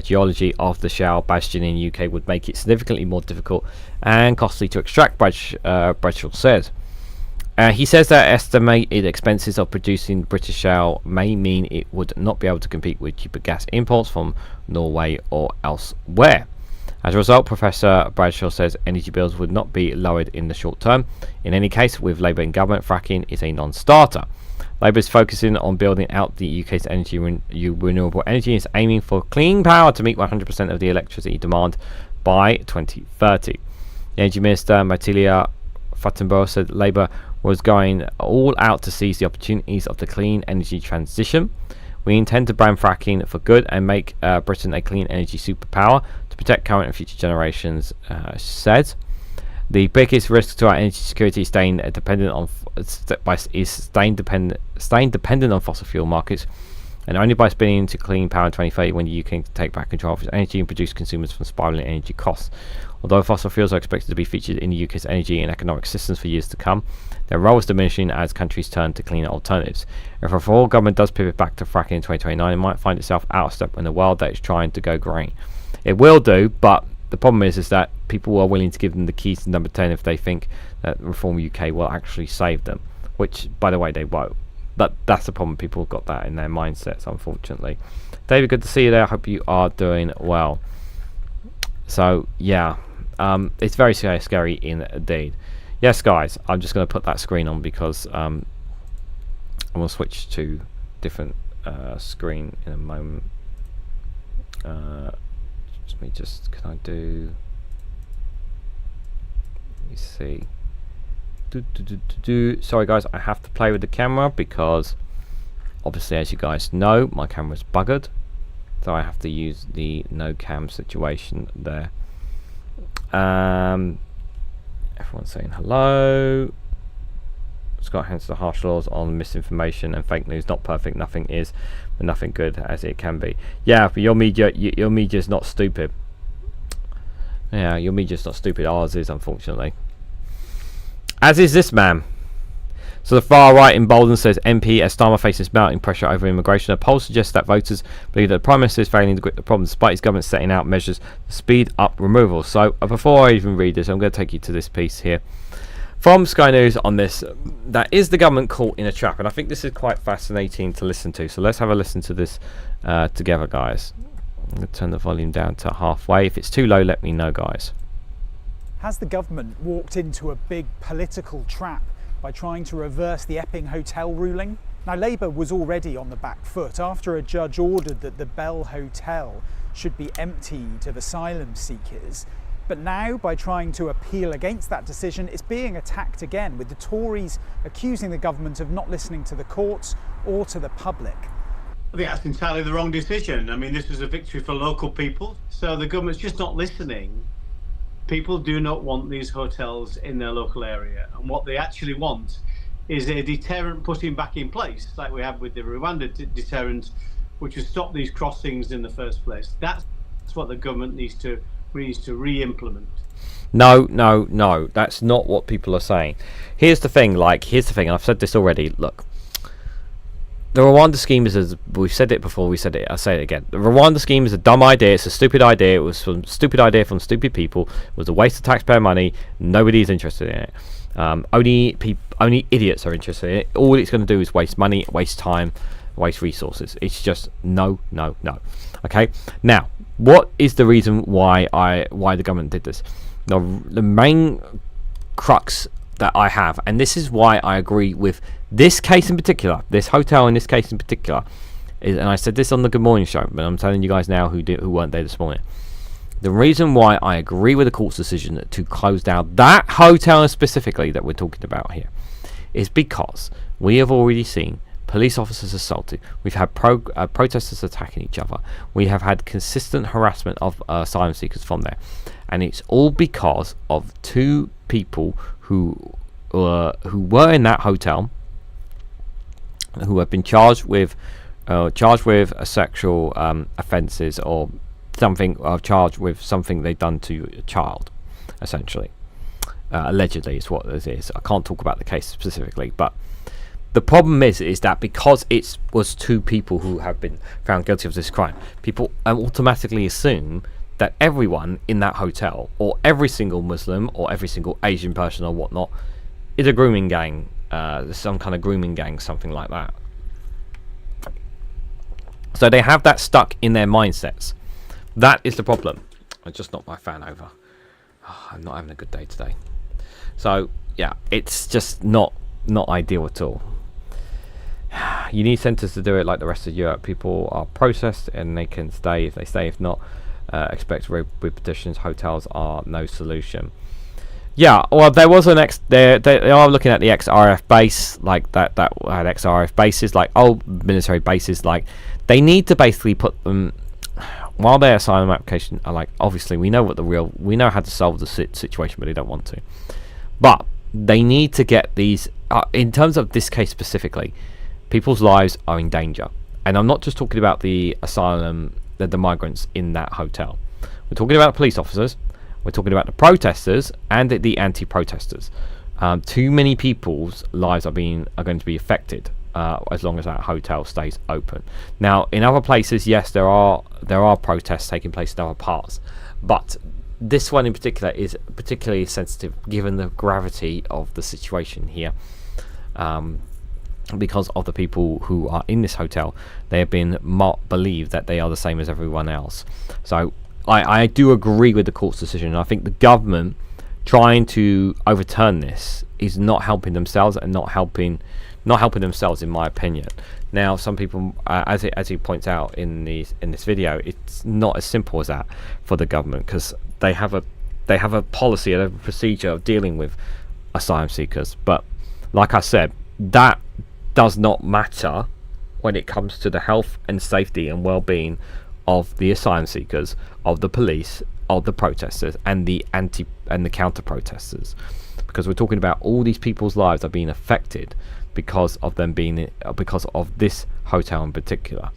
geology of the shale bastion in the UK would make it significantly more difficult and costly to extract, Bradshaw says. He says that estimated expenses of producing British shale may mean it would not be able to compete with cheaper gas imports from Norway or elsewhere. As a result, Professor Bradshaw says energy bills would not be lowered in the short term. In any case, with Labour in government, fracking is a non-starter. Labour is focusing on building out the UK's renewable energy and is aiming for clean power to meet 100% of the electricity demand by 2030. The Energy Minister, Matilia Fattenborough, said Labour was going all out to seize the opportunities of the clean energy transition. We intend to ban fracking for good and make Britain a clean energy superpower to protect current and future generations, said. The biggest risk to our energy security is staying dependent on fossil fuel markets, and only by spinning into clean power in 2030 when the UK can take back control of its energy and produce consumers from spiralling energy costs. Although fossil fuels are expected to be featured in the UK's energy and economic systems for years to come, their role is diminishing as countries turn to cleaner alternatives. If a full government does pivot back to fracking in 2029, it might find itself out of step in a world that is trying to go green. It will do, but the problem is that people are willing to give them the keys to number 10 if they think that Reform UK will actually save them, which, by the way, they won't. But that's the problem. People have got that in their mindsets, unfortunately. David, good to see you there. I hope you are doing well. So, yeah, it's very scary indeed. Yes, guys, I'm just going to put that screen on because I'm going to switch to different screen in a moment. Can I do, let me see, Sorry guys, I have to play with the camera because obviously, as you guys know, my camera's buggered, so I have to use the no cam situation there. Everyone's saying hello. Scott hence the harsh laws on misinformation and fake news. Not perfect, nothing is, but nothing good as it can be. Yeah, but your media's not stupid. Yeah, your media's not stupid. Ours is, unfortunately. As is this man. So the far right emboldened says MP as Starmer faces mounting pressure over immigration. A poll suggests that voters believe that the Prime Minister is failing to grip the problem despite his government setting out measures to speed up removal. So before I even read this, I'm going to take you to this piece here from Sky News on this. That is the government caught in a trap, and I think this is quite fascinating to listen to. So let's have a listen to this together, guys. I'm going to turn the volume down to halfway. If it's too low, let me know, guys. Has the government walked into a big political trap by trying to reverse the Epping hotel ruling? Now, Labour was already on the back foot after a judge ordered that the Bell Hotel should be emptied of asylum seekers. But now, by trying to appeal against that decision, it's being attacked again, with the Tories accusing the government of not listening to the courts or to the public. I think that's entirely the wrong decision. I mean, this was a victory for local people, so the government's just not listening. People do not want these hotels in their local area, and what they actually want is a deterrent putting back in place, like we have with the Rwanda deterrent, which has stopped these crossings in the first place. That's what the government needs to re-implement. No, that's not what people are saying. Here's the thing, and I've said this already. Look, the Rwanda scheme is, we've said it before, I'll say it again. The Rwanda scheme is a dumb idea, it's a stupid idea, it was a stupid idea from stupid people, it was a waste of taxpayer money, nobody is interested in it. Only idiots are interested in it. All it's going to do is waste money, waste time, waste resources. It's just no. Okay, now, what is the reason why the government did this? Now, the main crux that I have, and this is why I agree with this case in particular, this hotel in this case in particular, is, and I said this on the Good Morning Show, but I'm telling you guys now who weren't there this morning. The reason why I agree with the court's decision to close down that hotel specifically that we're talking about here is because we have already seen police officers assaulted. We've had protesters attacking each other. We have had consistent harassment of asylum seekers from there, and it's all because of two people who were in that hotel, who have been charged with sexual offences or something, charged with something they've done to a child, essentially. Allegedly is what this is. I can't talk about the case specifically, but the problem is that because it was two people who have been found guilty of this crime, people automatically assume that everyone in that hotel, or every single Muslim, or every single Asian person, or whatnot, is a grooming gang, some kind of grooming gang, something like that. So they have that stuck in their mindsets. That is the problem. I just knocked my fan over. Oh, I'm not having a good day today. So yeah, it's just not ideal at all. You need centres to do it like the rest of Europe. People are processed and they can stay if they stay. If not, expect repetitions. Hotels are no solution. Yeah, well, there was an they are looking at the ex-RAF base, like that had ex-RAF bases, like old military bases. Like, they need to basically put them, while their asylum application are like, obviously we know how to solve the situation, but they don't want to. But they need to get these, in terms of this case specifically, people's lives are in danger. And I'm not just talking about the asylum, the migrants in that hotel. We're talking about police officers. We're talking about the protesters and the anti-protesters. Too many people's lives are going to be affected as long as that hotel stays open. Now, in other places, yes, there are protests taking place in other parts, but this one in particular is particularly sensitive given the gravity of the situation here. Because of the people who are in this hotel, they have been believed that they are the same as everyone else. So I do agree with the court's decision. I think the government trying to overturn this is not helping themselves and not helping themselves, in my opinion. Now, some people, as he points out in this video, it's not as simple as that for the government, because they have a policy and a procedure of dealing with asylum seekers. But like I said, that does not matter when it comes to the health and safety and well-being of the asylum seekers, of the police, of the protesters, and the counter protesters, because we're talking about all these people's lives are being affected because of them being because of this hotel in particular.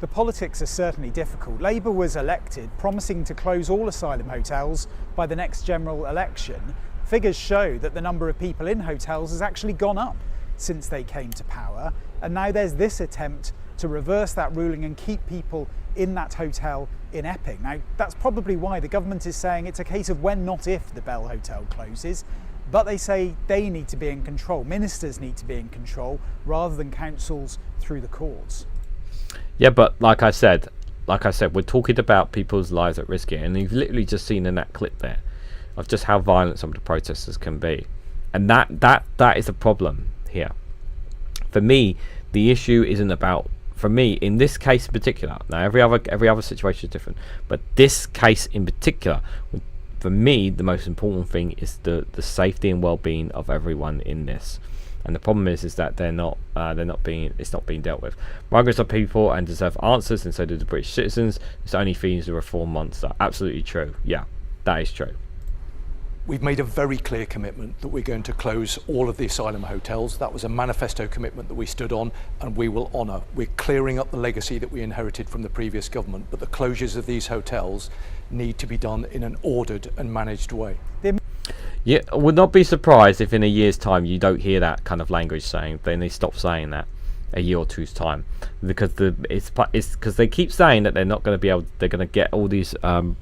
The politics are certainly difficult. Labour was elected promising to close all asylum hotels by the next general election. Figures show that the number of people in hotels has actually gone up since they came to power, and now there's this attempt to reverse that ruling and keep people in that hotel in Epping. Now, that's probably why the government is saying it's a case of when, not if, the Bell Hotel closes, but they say they need to be in control. Ministers need to be in control rather than councils through the courts. Yeah, but like I said, we're talking about people's lives at risk here, and you've literally just seen in that clip there of just how violent some of the protesters can be, and that is a problem here. For me, the issue isn't about, for me in this case in particular, now every other situation is different, but this case in particular, for me the most important thing is the safety and well-being of everyone in this. And the problem is that it's not being dealt with. Migrants are people and deserve answers, and so do the British citizens. This only feeds the reform monster. Absolutely true. Yeah, that is true. We've made a very clear commitment that we're going to close all of the asylum hotels. That was a manifesto commitment that we stood on, and we will honour. We're clearing up the legacy that we inherited from the previous government, but the closures of these hotels need to be done in an ordered and managed way. Yeah, I would not be surprised if in a year's time you don't hear that kind of language saying, then they stop saying that a year or two's time, because it's because they keep saying that they're not going to be able, they're going to get all these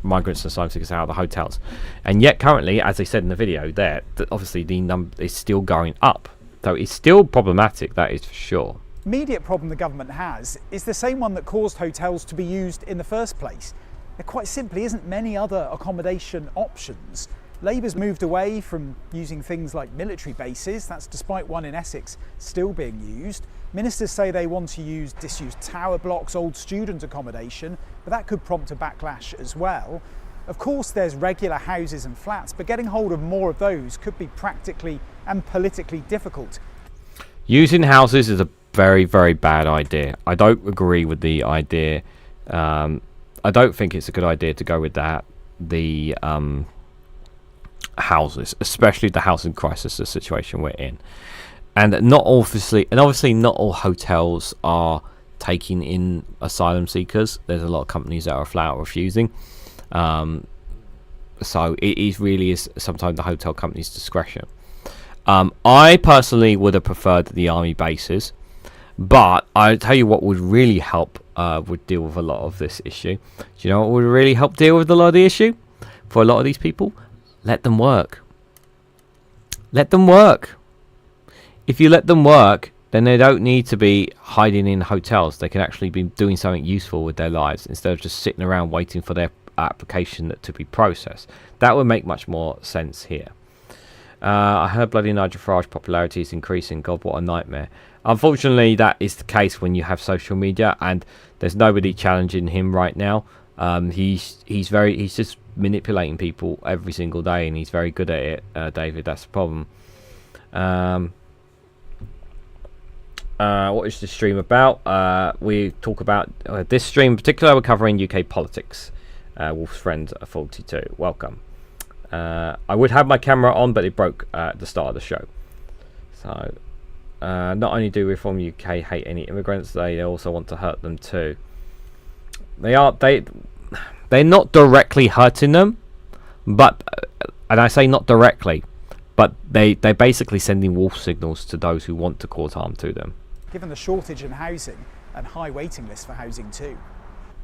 migrants and asylum seekers out of the hotels, and yet currently, as they said in the video there, that obviously the number is still going up, so it's still problematic, that is for sure. Immediate problem the government has is the same one that caused hotels to be used in the first place. There quite simply isn't many other accommodation options. Labour's moved away from using things like military bases, that's despite one in Essex still being used. Ministers say they want to use disused tower blocks, old student accommodation, but that could prompt a backlash as well. Of course there's regular houses and flats, but getting hold of more of those could be practically and politically difficult. Using houses is a very, very bad idea. I don't agree with the idea. I don't think it's a good idea to go with that. The houses, especially the housing crisis, the situation we're in, and obviously not all hotels are taking in asylum seekers. There's a lot of companies that are flat out refusing, so it really is sometimes the hotel company's discretion. I personally would have preferred the army bases, but I tell you what would really help would deal with a lot of this issue. Do you know what would really help deal with a lot of the issue for a lot of these people? Let them work. Let them work. If you let them work, then they don't need to be hiding in hotels. They can actually be doing something useful with their lives instead of just sitting around waiting for their application to be processed. That would make much more sense here. I heard bloody Nigel Farage's popularity is increasing. God, what a nightmare. Unfortunately, that is the case when you have social media, and there's nobody challenging him right now. He's just manipulating people every single day, and he's very good at it, David. That's the problem. What is the stream about? We talk about this stream in particular. We're covering UK politics. Wolf's friend 42, welcome. I would have my camera on, but it broke at the start of the show. So not only do Reform UK hate any immigrants, they also want to hurt them too. They're not directly hurting them, but and I say not directly, but they're basically sending wolf signals to those who want to cause harm to them. Given the shortage in housing and high waiting lists for housing too.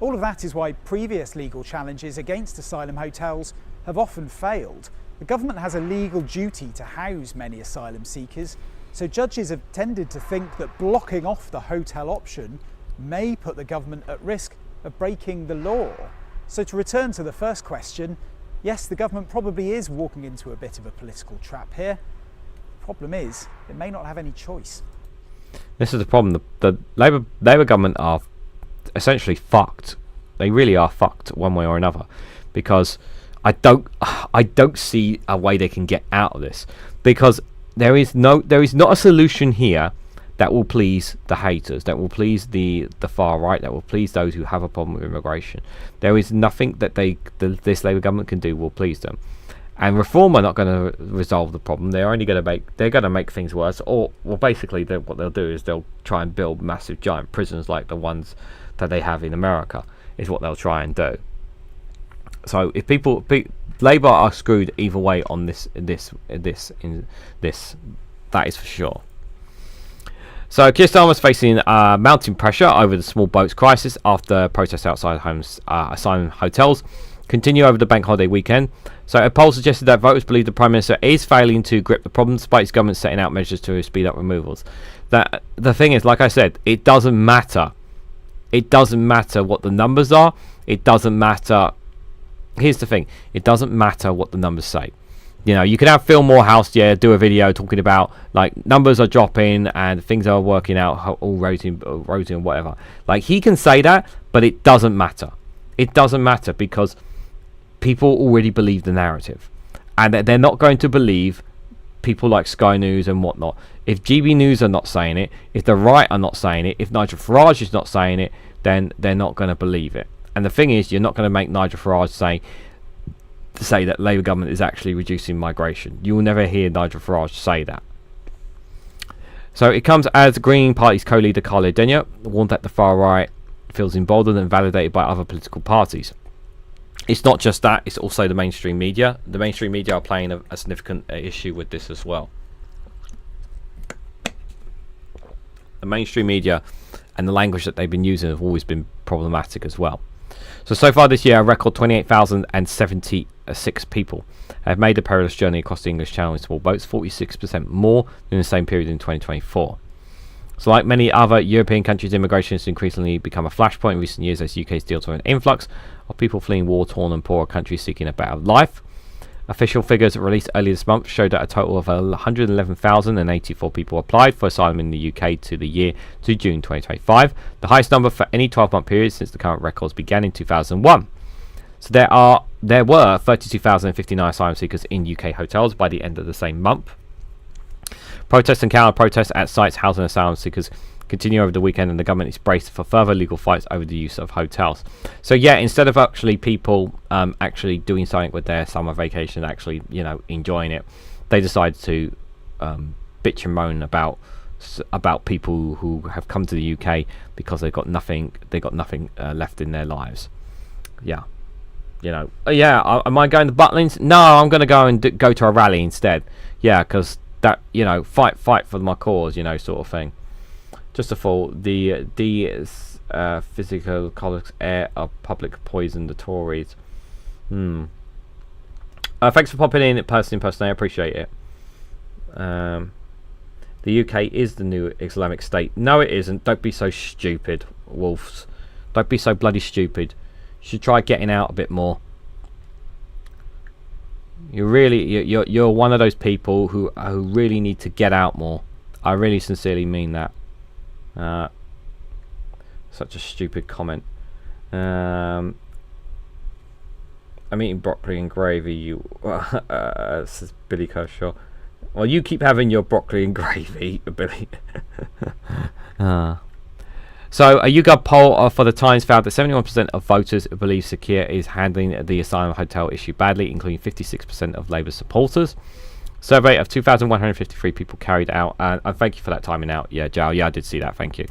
All of that is why previous legal challenges against asylum hotels have often failed. The government has a legal duty to house many asylum seekers, so judges have tended to think that blocking off the hotel option may put the government at risk of breaking the law. So to return to the first question, yes, the government probably is walking into a bit of a political trap here. The problem is, it may not have any choice. This is the problem. The Labour government are essentially fucked. They really are fucked one way or another, because I don't see a way they can get out of this, because there is not a solution here that will please the haters, that will please the far right, that will please those who have a problem with immigration. There is nothing that this Labour government can do will please them. And reform are not going to resolve the problem. They're only going to make things worse. Or well, basically, what they'll do is they'll try and build massive giant prisons like the ones that they have in America. Is what they'll try and do. So if Labour are screwed either way on this, that is for sure. So Keir Starmer is facing mounting pressure over the small boats crisis after protests outside asylum hotels continue over the bank holiday weekend. So a poll suggested that voters believe the Prime Minister is failing to grip the problem despite his government setting out measures to speed up removals. That the thing is, like I said, it doesn't matter. It doesn't matter what the numbers are. It doesn't matter. Here's the thing. It doesn't matter what the numbers say. You know, you can have Phil Morehouse, do a video talking about like numbers are dropping and things are working out all rosy and whatever. Like he can say that, but it doesn't matter. It doesn't matter because people already believe the narrative, and they're not going to believe people like Sky News and whatnot. If GB News are not saying it, if the right are not saying it, if Nigel Farage is not saying it, then they're not going to believe it. And the thing is, you're not going to make Nigel Farage say that Labour government is actually reducing migration. You will never hear Nigel Farage say that. So it comes as the Green Party's co-leader Carla Denyer warned that the far right feels emboldened and validated by other political parties. It's not just that, it's also the mainstream media. The mainstream media are playing a significant issue with this as well. The mainstream media and the language that they've been using have always been problematic as well. So far this year, a record 28,076 people have made the perilous journey across the English Channel in small boats, 46% more than the same period in 2024. So like many other European countries, immigration has increasingly become a flashpoint in recent years as UK's deals with an influx of people fleeing war-torn and poorer countries seeking a better life. Official figures released earlier this month showed that a total of 111,084 people applied for asylum in the UK to the year to June 2025, the highest number for any 12-month period since the current records began in 2001. So there were 32,059 asylum seekers in UK hotels by the end of the same month. Protests and counter-protests at sites housing asylum seekers continue over the weekend, and the government is braced for further legal fights over the use of hotels. So yeah, instead of actually people actually doing something with their summer vacation, actually enjoying it, they decide to bitch and moan about people who have come to the UK because they've got nothing left in their lives. Am I going to Butlins? No, I'm going to go and go to a rally instead. Yeah, because that fight for my cause, sort of thing. Just a thought, the physical colors air of public poison the Tories. Thanks for popping in person. I appreciate it. The UK is the new Islamic State. No, it isn't. Don't be so stupid, wolves. Don't be so bloody stupid. You should try getting out a bit more. You're one of those people who really need to get out more. I really sincerely mean that. Such a stupid comment. I'm eating broccoli and gravy. Says Billy Kershaw. Well, you keep having your broccoli and gravy, Billy. So a YouGov poll for the Times found that 71% of voters believe Sir Keir is handling the asylum hotel issue badly, including 56% of Labour supporters. Survey of 2,153 people carried out, and thank you for that timing out. Yeah, Joe, I did see that, thank you.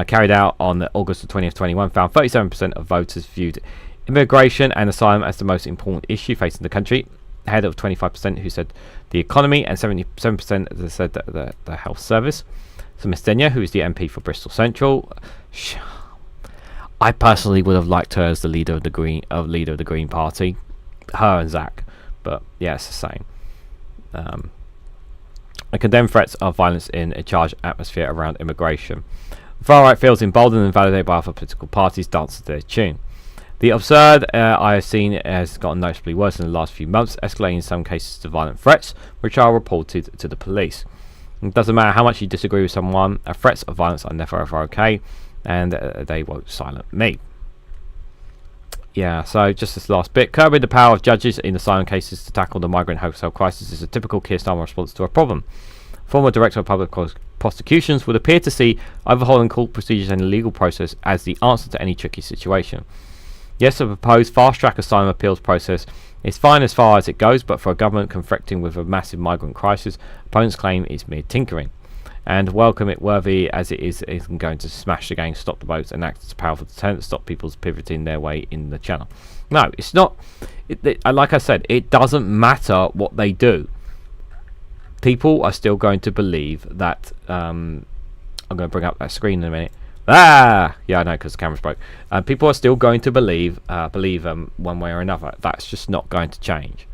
Carried out on August 20th, 21, found 37% of voters viewed immigration and asylum as the most important issue facing the country, ahead of 25% who said the economy and 77% that said the health service. So Miss Denyer, who is the MP for Bristol Central, I personally would have liked her as the leader of the Green Party, her and Zach, but yeah, it's the same. And condemn threats of violence in a charged atmosphere around immigration. The far right feels emboldened and validated by other political parties dance to their tune. The absurd I have seen has gotten noticeably worse in the last few months, escalating in some cases to violent threats, which are reported to the police. It doesn't matter how much you disagree with someone, threats of violence are never ever okay, and they won't silence me. Yeah, so just this last bit. Curbing the power of judges in asylum cases to tackle the migrant hotel crisis is a typical Keir Starmer response to a problem. Former Director of Public Prosecutions would appear to see overhauling court procedures and the legal process as the answer to any tricky situation. Yes, the proposed fast-track asylum appeals process is fine as far as it goes, but for a government confronting with a massive migrant crisis, opponents claim it's mere tinkering. And welcome it worthy as it is going to smash the gang, stop the boats, and act as a powerful deterrent to stop people's pivoting their way in the channel. No, it's not. Like I said, it doesn't matter what they do. People are still going to believe that. I'm going to bring up that screen in a minute. Yeah, I know, because the camera's broke. People are still going to believe one way or another. That's just not going to change.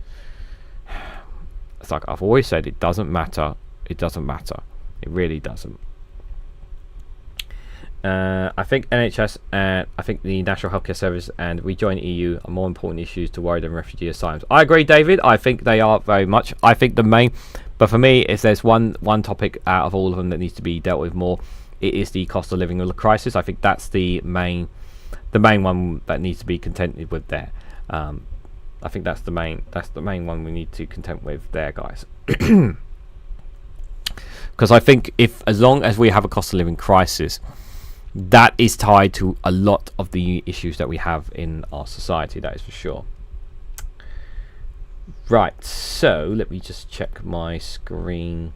It's like I've always said, it doesn't matter. It doesn't matter. It really doesn't. I think NHS and I think the National Healthcare Service and Rejoin EU are more important issues to worry than refugee asylums. I agree, David. I think they are very much. I think the main, but for me, if there's one topic out of all of them that needs to be dealt with more, it is the cost of living crisis. I think that's the main one that needs to be contended with there. I think that's the main one we need to contend with there, guys. Because I think as long as we have a cost of living crisis, that is tied to a lot of the issues that we have in our society. That is for sure. Right, so let me just check my screen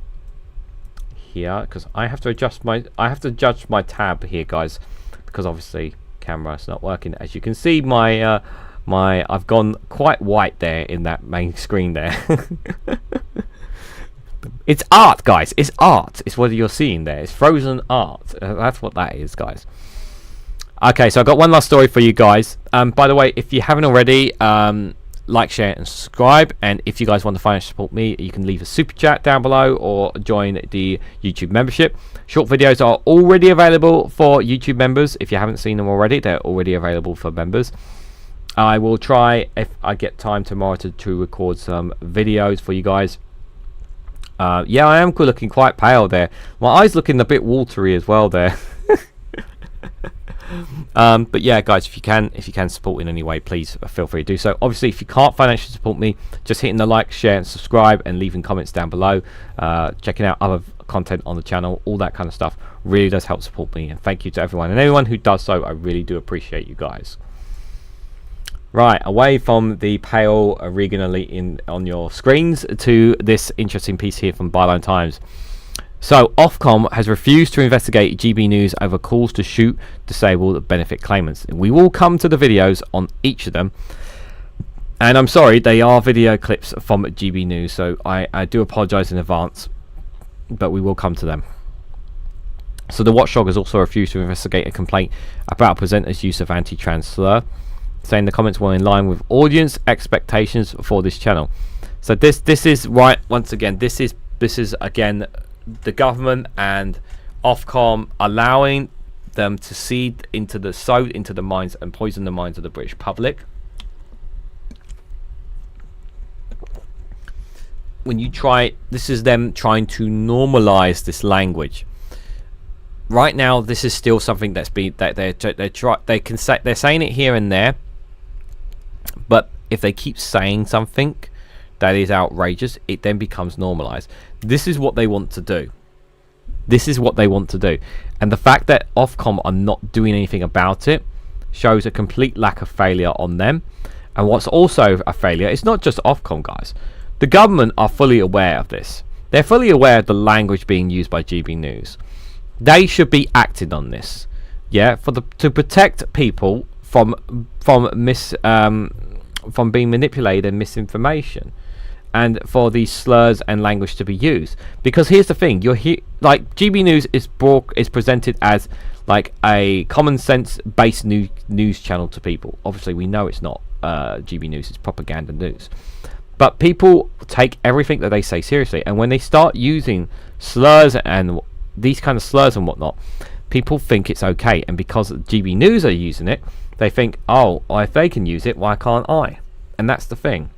here, because I have to adjust my tab here, guys, because obviously camera is not working. As you can see, my I've gone quite white there in that main screen there. It's art, guys. It's art. It's what you're seeing there. It's frozen art. That's what that is, guys. Okay, so I've got one last story for you guys. By the way, if you haven't already, like, share, and subscribe. And if you guys want to financially support me, you can leave a super chat down below or join the YouTube membership. Short videos are already available for YouTube members. If you haven't seen them already, they're already available for members. I will try, if I get time tomorrow, to record some videos for you guys. Yeah, I am looking quite pale there. My eyes looking a bit watery as well there. But yeah, guys, if you can support in any way, please feel free to do so. Obviously, if you can't financially support me, just hitting the like, share, and subscribe, and leaving comments down below, checking out other content on the channel, all that kind of stuff really does help support me. And thank you to everyone and anyone who does so. I really do appreciate you guys. Right, away from the pale Reganelite on your screens to this interesting piece here from Byline Times. So, Ofcom has refused to investigate GB News over calls to shoot disabled benefit claimants. We will come to the videos on each of them. And I'm sorry, they are video clips from GB News, so I do apologise in advance, but we will come to them. So, the watchdog has also refused to investigate a complaint about a presenter's use of anti-trans slur, saying the comments were in line with audience expectations for this channel. So this is right, once again, this is again the government and Ofcom allowing them to seed into the minds and poison the minds of the British public. When you try, this is them trying to normalize this language. Right now, this is still something that's been that they're saying it here and there. But if they keep saying something that is outrageous, it then becomes normalized. This is what they want to do. This is what they want to do. And the fact that Ofcom are not doing anything about it shows a complete lack of failure on them. And what's also a failure, it's not just Ofcom, guys. The government are fully aware of this. They're fully aware of the language being used by GB News. They should be acting on this. Yeah, to protect people from being manipulated and misinformation, and for these slurs and language to be used. Because here's the thing, like GB News is presented as like a common sense based news channel to people. Obviously we know it's not GB News, it's propaganda news, but people take everything that they say seriously, and when they start using slurs and these kind of slurs and whatnot, people think it's okay. And because GB News are using it, they think, oh, if they can use it, why can't I? And that's the thing.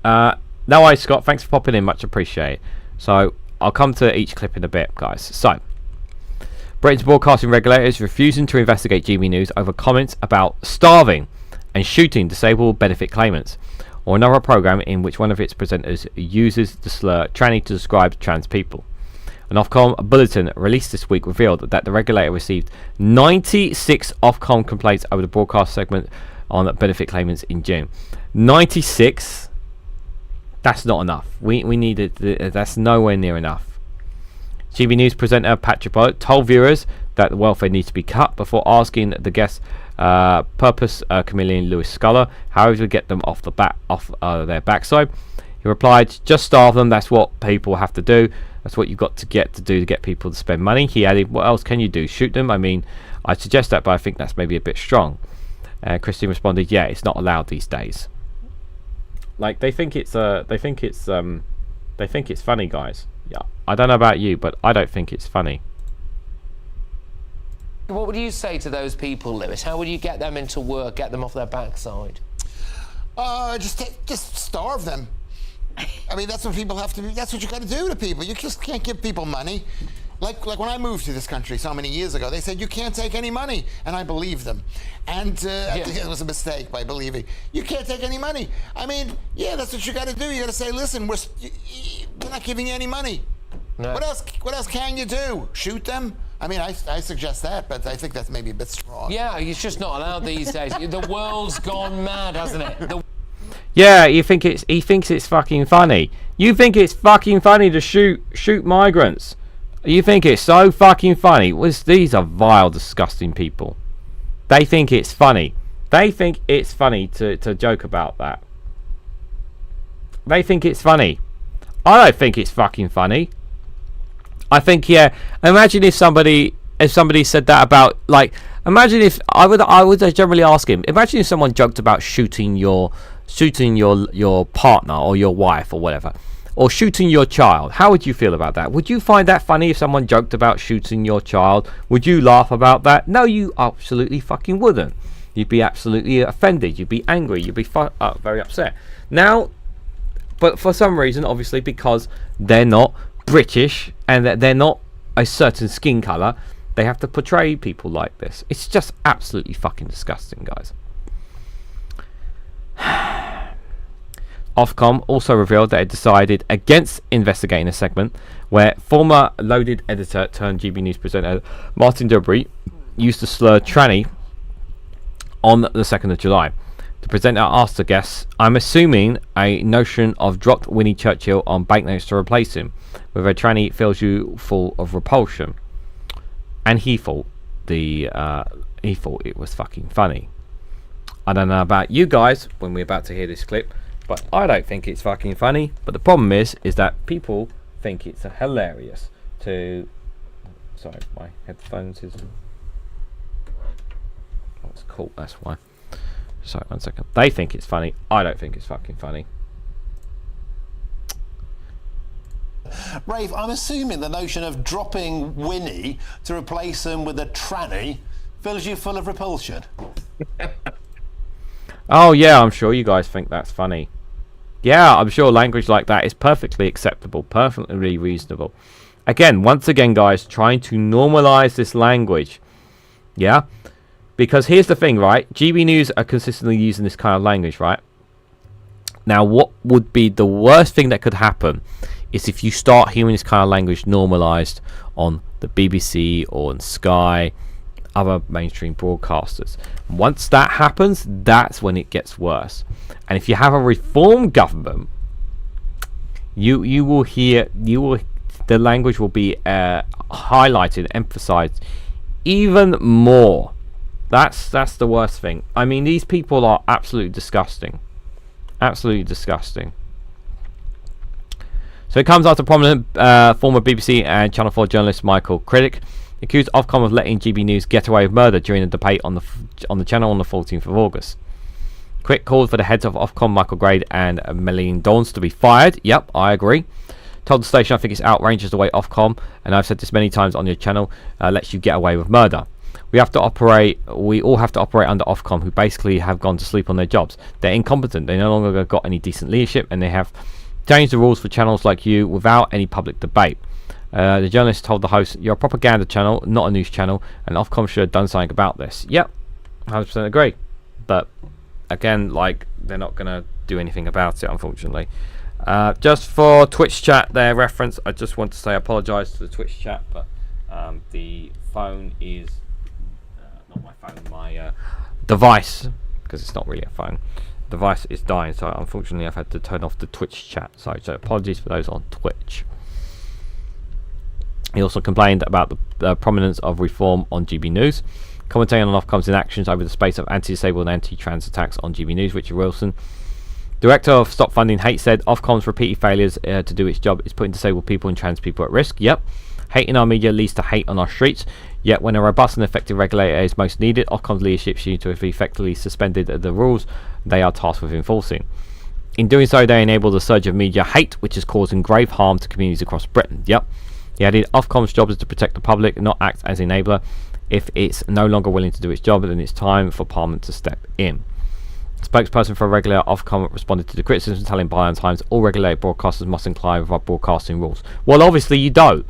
No worries, Scott. Thanks for popping in. Much appreciated. So, I'll come to each clip in a bit, guys. So, Britain's broadcasting regulator is refusing to investigate GB News over comments about starving and shooting disabled benefit claimants, or another programme in which one of its presenters uses the slur tranny to describe trans people. An Ofcom bulletin released this week revealed that the regulator received 96 Ofcom complaints over the broadcast segment on benefit claimants in June. 96? That's not enough. We needed, that's nowhere near enough. GB News presenter Patrick Bullock told viewers that the welfare needs to be cut before asking the guest purpose chameleon Lewis Sculler how he would get them off their backside. He replied, "Just starve them. That's what people have to do. That's what you've got to do to get people to spend money." He added, "What else can you do? Shoot them? I mean, I'd suggest that, but I think that's maybe a bit strong." Christine responded, "Yeah, it's not allowed these days." Like they think it's funny, guys. Yeah, I don't know about you, but I don't think it's funny. What would you say to those people, Lewis? How would you get them into work, get them off their backside? Just starve them. I mean, that's what people have to do. That's what you got to do to people. You just can't give people money. Like when I moved to this country so many years ago, they said you can't take any money, and I believed them. And I think it was a mistake by believing you can't take any money. I mean, yeah, that's what you got to do. You got to say, listen, we're not giving you any money. No. What else can you do? Shoot them? I mean, I suggest that, but I think that's maybe a bit strong. Yeah, it's just not allowed these days. The world's gone mad, hasn't it? Yeah, he thinks it's fucking funny. You think it's fucking funny to shoot migrants? You think it's so fucking funny? These are vile, disgusting people. They think it's funny. They think it's funny to joke about that. They think it's funny. I don't think it's fucking funny. I think, yeah. Imagine if somebody said that about, like, imagine if I would generally ask him. Imagine if someone joked about shooting your partner or your wife or whatever, or shooting your child. How would you feel about that? Would you find that funny if someone joked about shooting your child? Would you laugh about that? No, you absolutely fucking wouldn't. You'd be absolutely offended. You'd be angry. You'd be very upset. Now, but for some reason, obviously, because they're not British and that they're not a certain skin colour, they have to portray people like this. It's just absolutely fucking disgusting, guys. Ofcom also revealed that it decided against investigating a segment where former loaded editor turned GB News presenter Martin Debris used the slur tranny on the 2nd of July. The presenter asked the guests, "I'm assuming a notion of dropped Winnie Churchill on banknotes to replace him with a tranny fills you full of repulsion." And he thought it was fucking funny. I don't know about you guys when we're about to hear this clip, but I don't think it's fucking funny. But the problem is that people think it's hilarious to... Sorry, my headphones is... Oh, it's cool, that's why. Sorry, 1 second. They think it's funny. I don't think it's fucking funny. Rafe, I'm assuming the notion of dropping Winnie to replace him with a tranny fills you full of repulsion. Oh yeah, I'm sure you guys think that's funny. Yeah, I'm sure language like that is perfectly acceptable, perfectly reasonable. Again, once again, guys, trying to normalize this language. Yeah? Because here's the thing, right? GB News are consistently using this kind of language, right? Now, what would be the worst thing that could happen is if you start hearing this kind of language normalized on the BBC or on Sky, other mainstream broadcasters. Once that happens, that's when it gets worse. And if you have a reform government, you will hear the language will be highlighted, emphasized even more. That's the worst thing. I mean, these people are absolutely disgusting. Absolutely disgusting. So it comes after prominent former BBC and Channel 4 journalist Michael Critic accused Ofcom of letting GB News get away with murder during a debate on the channel on the 14th of August. Critic called for the heads of Ofcom, Michael Grade and Melanie Dawns, to be fired. Yep, I agree. Told the station, "I think it's outrageous the way Ofcom, and I've said this many times on your channel, lets you get away with murder. We all have to operate under Ofcom, who basically have gone to sleep on their jobs. They're incompetent. They no longer got any decent leadership, and they have changed the rules for channels like you without any public debate. The journalist told the host, "You're a propaganda channel, not a news channel, and Ofcom should have done something about this." Yep, 100% agree. But again, like, they're not going to do anything about it, unfortunately. Just for Twitch chat, their reference, I just want to say I apologise to the Twitch chat, but the phone is not my phone, my device, because it's not really a phone. Device is dying, so unfortunately I've had to turn off the Twitch chat. So apologies for those on Twitch. He also complained about the prominence of reform on GB News, commentating on Ofcom's inactions over the space of anti-disabled and anti-trans attacks on GB News. Richard Wilson, director of Stop Funding Hate, said Ofcom's repeated failures to do its job is putting disabled people and trans people at risk. Yep. Hate in our media leads to hate on our streets. Yet when a robust and effective regulator is most needed, Ofcom's leadership seems to have effectively suspended the rules they are tasked with enforcing. In doing so, they enable the surge of media hate, which is causing grave harm to communities across Britain. Yep. He added, Ofcom's job is to protect the public, not act as enabler. If it's no longer willing to do its job, then it's time for Parliament to step in. Spokesperson for a regulator, Ofcom, responded to the criticism, telling Byline Times all regulated broadcasters must comply with our broadcasting rules. Well, obviously you don't.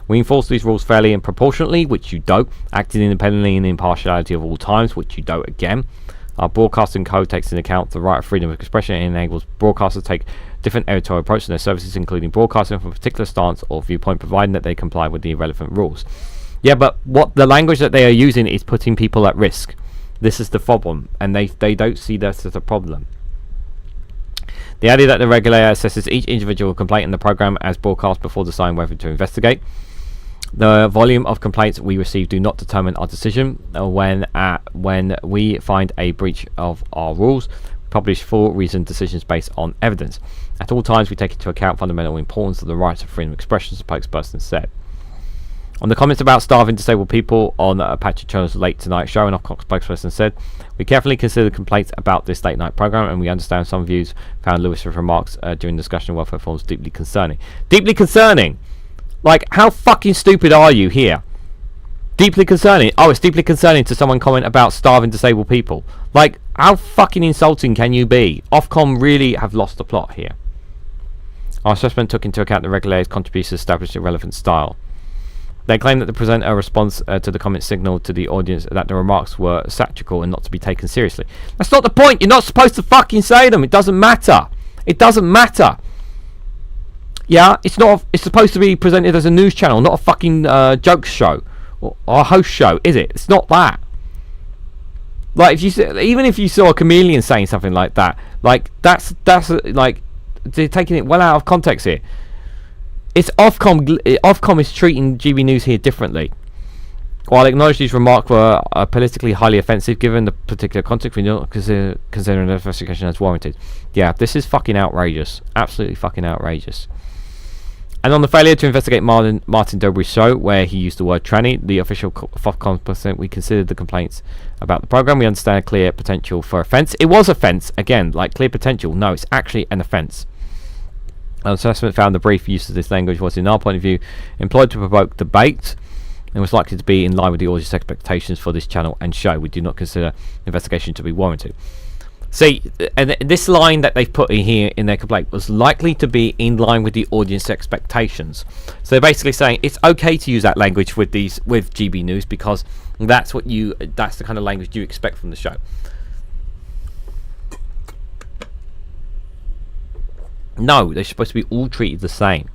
We enforce these rules fairly and proportionately, which you don't. Acting independently and impartiality of all times, which you don't again. Our broadcasting code takes into account the right of freedom of expression and enables broadcasters to take different editorial approach to their services, including broadcasting from a particular stance or viewpoint, providing that they comply with the relevant rules. Yeah, but what the language that they are using is putting people at risk. This is the problem, and they don't see this as a problem. They added that the regulator assesses each individual complaint in the program as broadcast before deciding whether to investigate. The volume of complaints we receive do not determine our decision. When we find a breach of our rules, we publish full reasoned decisions based on evidence. At all times, we take into account fundamental importance of the rights of freedom of expression, the spokesperson said. On the comments about starving disabled people on Patrick Channel's Late Tonight show, an Ofcom spokesperson said, "We carefully consider complaints about this late night program, and we understand some views found Lewis's remarks during the discussion of welfare reforms deeply concerning." Deeply concerning? Like, how fucking stupid are you here? Deeply concerning? Oh, it's deeply concerning to someone comment about starving disabled people. Like, how fucking insulting can you be? Ofcom really have lost the plot here. Our assessment took into account the regulator's contributions to establish a relevant style. They claim that the presenter response to the comment signalled to the audience that the remarks were satirical and not to be taken seriously. That's not the point. You're not supposed to fucking say them. It doesn't matter. It doesn't matter. Yeah, it's not. It's supposed to be presented as a news channel, not a fucking jokes show or a host show, is it? It's not that. Like, even if you saw a comedian saying something like that, like that's like they're taking it well out of context here. It's Ofcom. Ofcom is treating GB News here differently. While I acknowledge these remarks were politically highly offensive given the particular context, we do not consider an investigation as warranted. Yeah, this is fucking outrageous. Absolutely fucking outrageous. And on the failure to investigate Martin Dobry's show, where he used the word tranny, the official Ofcom percent, we considered the complaints about the program. We understand clear potential for offence. It was offence, again, like clear potential. No, it's actually an offence. Our assessment found the brief use of this language was, in our point of view, employed to provoke debate and was likely to be in line with the audience expectations for this channel and show. We do not consider investigation to be warranted. See, and this line that they've put in here in their complaint was likely to be in line with the audience expectations. So they're basically saying it's okay to use that language with GB News because that's the kind of language you expect from the show. No, they're supposed to be all treated the same.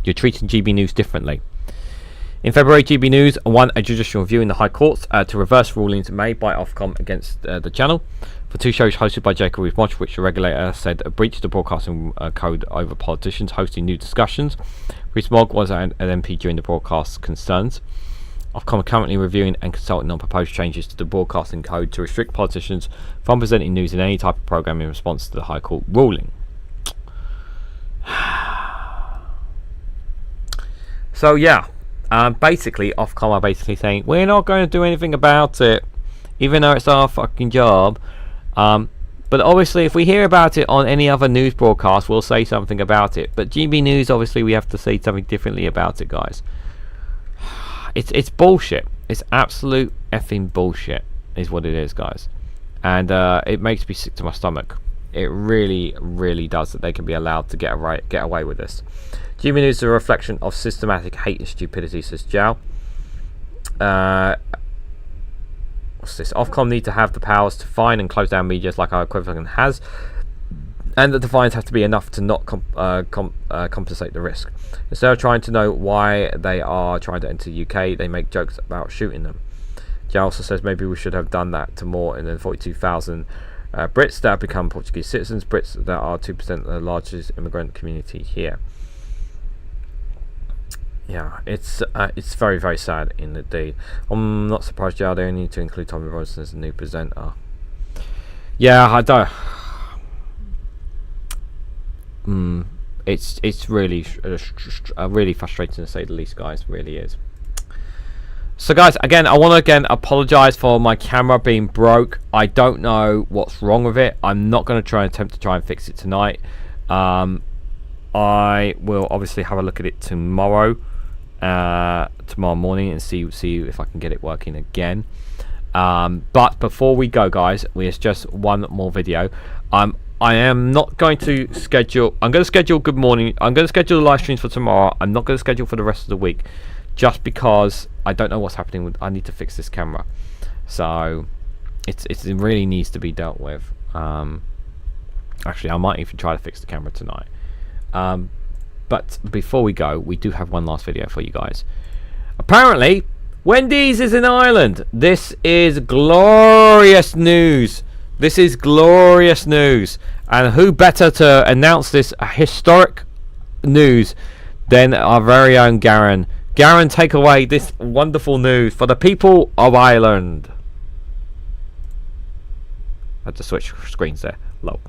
You're treating GB News differently. In February, GB News won a judicial review in the High Courts to reverse rulings made by Ofcom against the channel for two shows hosted by Jacob Rees-Mogg, which the regulator said breached the broadcasting code over politicians hosting new discussions. Rees-Mogg was an MP during the broadcast concerns. Ofcom are currently reviewing and consulting on proposed changes to the broadcasting code to restrict politicians from presenting news in any type of programme in response to the High Court ruling. So yeah, basically Ofcom are basically saying we're not going to do anything about it, even though it's our fucking job. But obviously if we hear about it on any other news broadcast, we'll say something about it. But GB News, obviously we have to say something differently about it, guys. It's bullshit. It's absolute effing bullshit is what it is, guys. And it makes me sick to my stomach. It really, really does that they can be allowed to get away with this. GB News is a reflection of systematic hate and stupidity, says Jow. What's this? Ofcom need to have the powers to fine and close down media like our equivalent has, and that the fines have to be enough to not compensate the risk. Instead of trying to know why they are trying to enter the UK, they make jokes about shooting them. Jow also says maybe we should have done that to more than 42,000 Brits that have become Portuguese citizens, Brits that are 2% of the largest immigrant community here. Yeah, it's very, very sad indeed. I'm not surprised, Joe. They need to include Tommy Robinson as a new presenter. Yeah, I don't. It's really really frustrating to say the least, guys. It really is. So, guys, again, I want to apologise for my camera being broke. I don't know what's wrong with it. I'm not going to attempt to try and fix it tonight. I will obviously have a look at it tomorrow morning and see if I can get it working again. But before we go, guys, there's just one more video. I am not going to schedule. I'm going to schedule Good Morning. I'm going to schedule the live streams for tomorrow. I'm not going to schedule for the rest of the week, just because I don't know what's happening with. I need to fix this camera, so it really needs to be dealt with. Actually, I might even try to fix the camera tonight. But before we go, we do have one last video for you guys. Apparently, Wendy's is in Ireland. This is glorious news. This is glorious news. And who better to announce this historic news than our very own Garen. Garen, take away this wonderful news for the people of Ireland. I had to switch screens there. Low.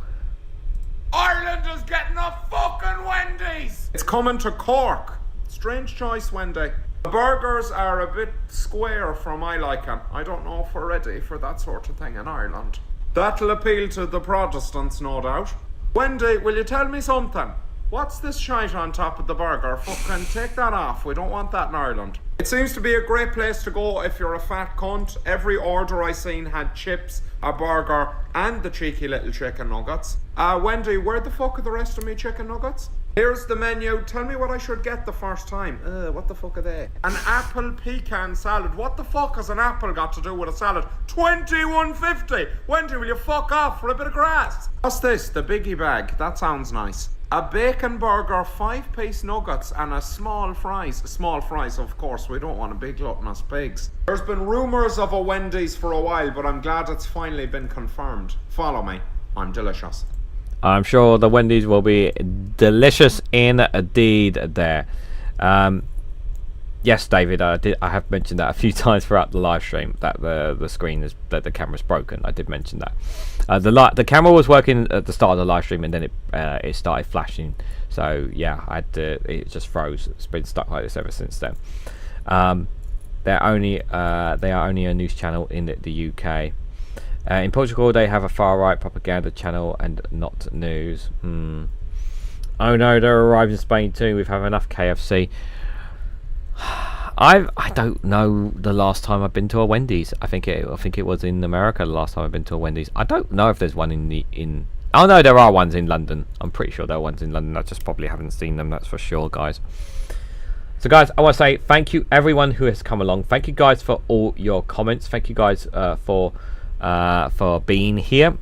Ireland is getting a fucking Wendy's! It's coming to Cork. Strange choice, Wendy. The burgers are a bit square for my liking. I don't know if we're ready for that sort of thing in Ireland. That'll appeal to the Protestants, no doubt. Wendy, will you tell me something? What's this shite on top of the burger? Fucking take that off. We don't want that in Ireland. It seems to be a great place to go if you're a fat cunt. Every order I seen had chips, a burger, and the cheeky little chicken nuggets. Wendy, where the fuck are the rest of me chicken nuggets? Here's the menu. Tell me what I should get the first time. What the fuck are they? An apple pecan salad. What the fuck has an apple got to do with a salad? $21.50. Wendy, will you fuck off for a bit of grass? What's this? The biggie bag. That sounds nice. A bacon burger, 5-piece nuggets, and a small fries. Small fries, of course. We don't want a big gluttonous pigs. There's been rumours of a Wendy's for a while, but I'm glad it's finally been confirmed. Follow me. I'm delicious. I'm sure the Wendy's will be delicious indeed there. Yes, David, I have mentioned that a few times throughout the live stream, that the screen is, that the camera's broken. I did mention that. The camera was working at the start of the live stream, and then it started flashing. So yeah, it just froze. It's been stuck like this ever since then. They are only a news channel in the UK. In Portugal, they have a far-right propaganda channel and not news. Oh no, they're arriving in Spain too. We've had enough KFC. I don't know the last time I've been to a Wendy's. I think it was in America the last time I've been to a Wendy's. I don't know if there's one in oh no, there are ones in London. I'm pretty sure there are ones in London. I just probably haven't seen them, that's for sure, guys. So guys, I want to say thank you everyone who has come along. Thank you guys for all your comments. Thank you guys for being here.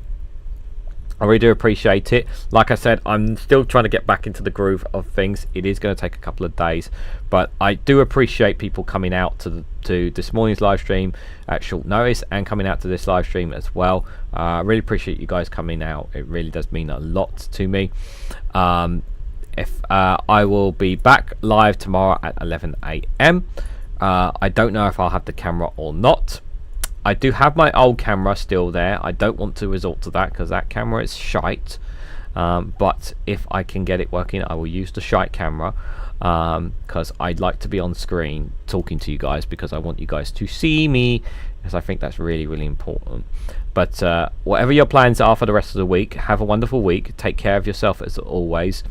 I really do appreciate it. Like I said, I'm still trying to get back into the groove of things. It is going to take a couple of days, but I do appreciate people coming out to this morning's live stream at short notice and coming out to this live stream as well. I really appreciate you guys coming out. It really does mean a lot to me. I will be back live tomorrow at 11 AM. I don't know if I'll have the camera or not. I do have my old camera still there. I don't want to resort to that because that camera is shite. But if I can get it working, I will use the shite camera because I'd like to be on screen talking to you guys, because I want you guys to see me, because I think that's really, really important. But whatever your plans are for the rest of the week, have a wonderful week. Take care of yourself as always.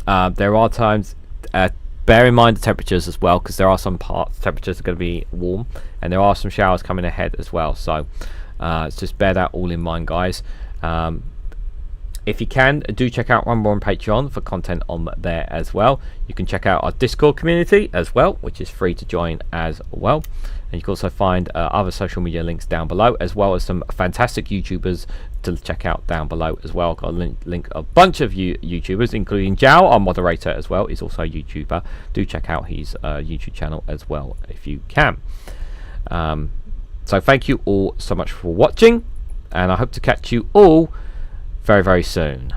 There are times... bear in mind the temperatures as well, because there are some parts temperatures are going to be warm, and there are some showers coming ahead as well. So just bear that all in mind, guys. If you can, do check out Rumble on Patreon for content on there as well. You can check out our Discord community as well, which is free to join as well. And you can also find other social media links down below, as well as some fantastic YouTubers to check out down below as well. I'll link a bunch of YouTubers, including Jao, our moderator as well. He's also a YouTuber. Do check out his YouTube channel as well if you can. So thank you all so much for watching, and I hope to catch you all very, very soon.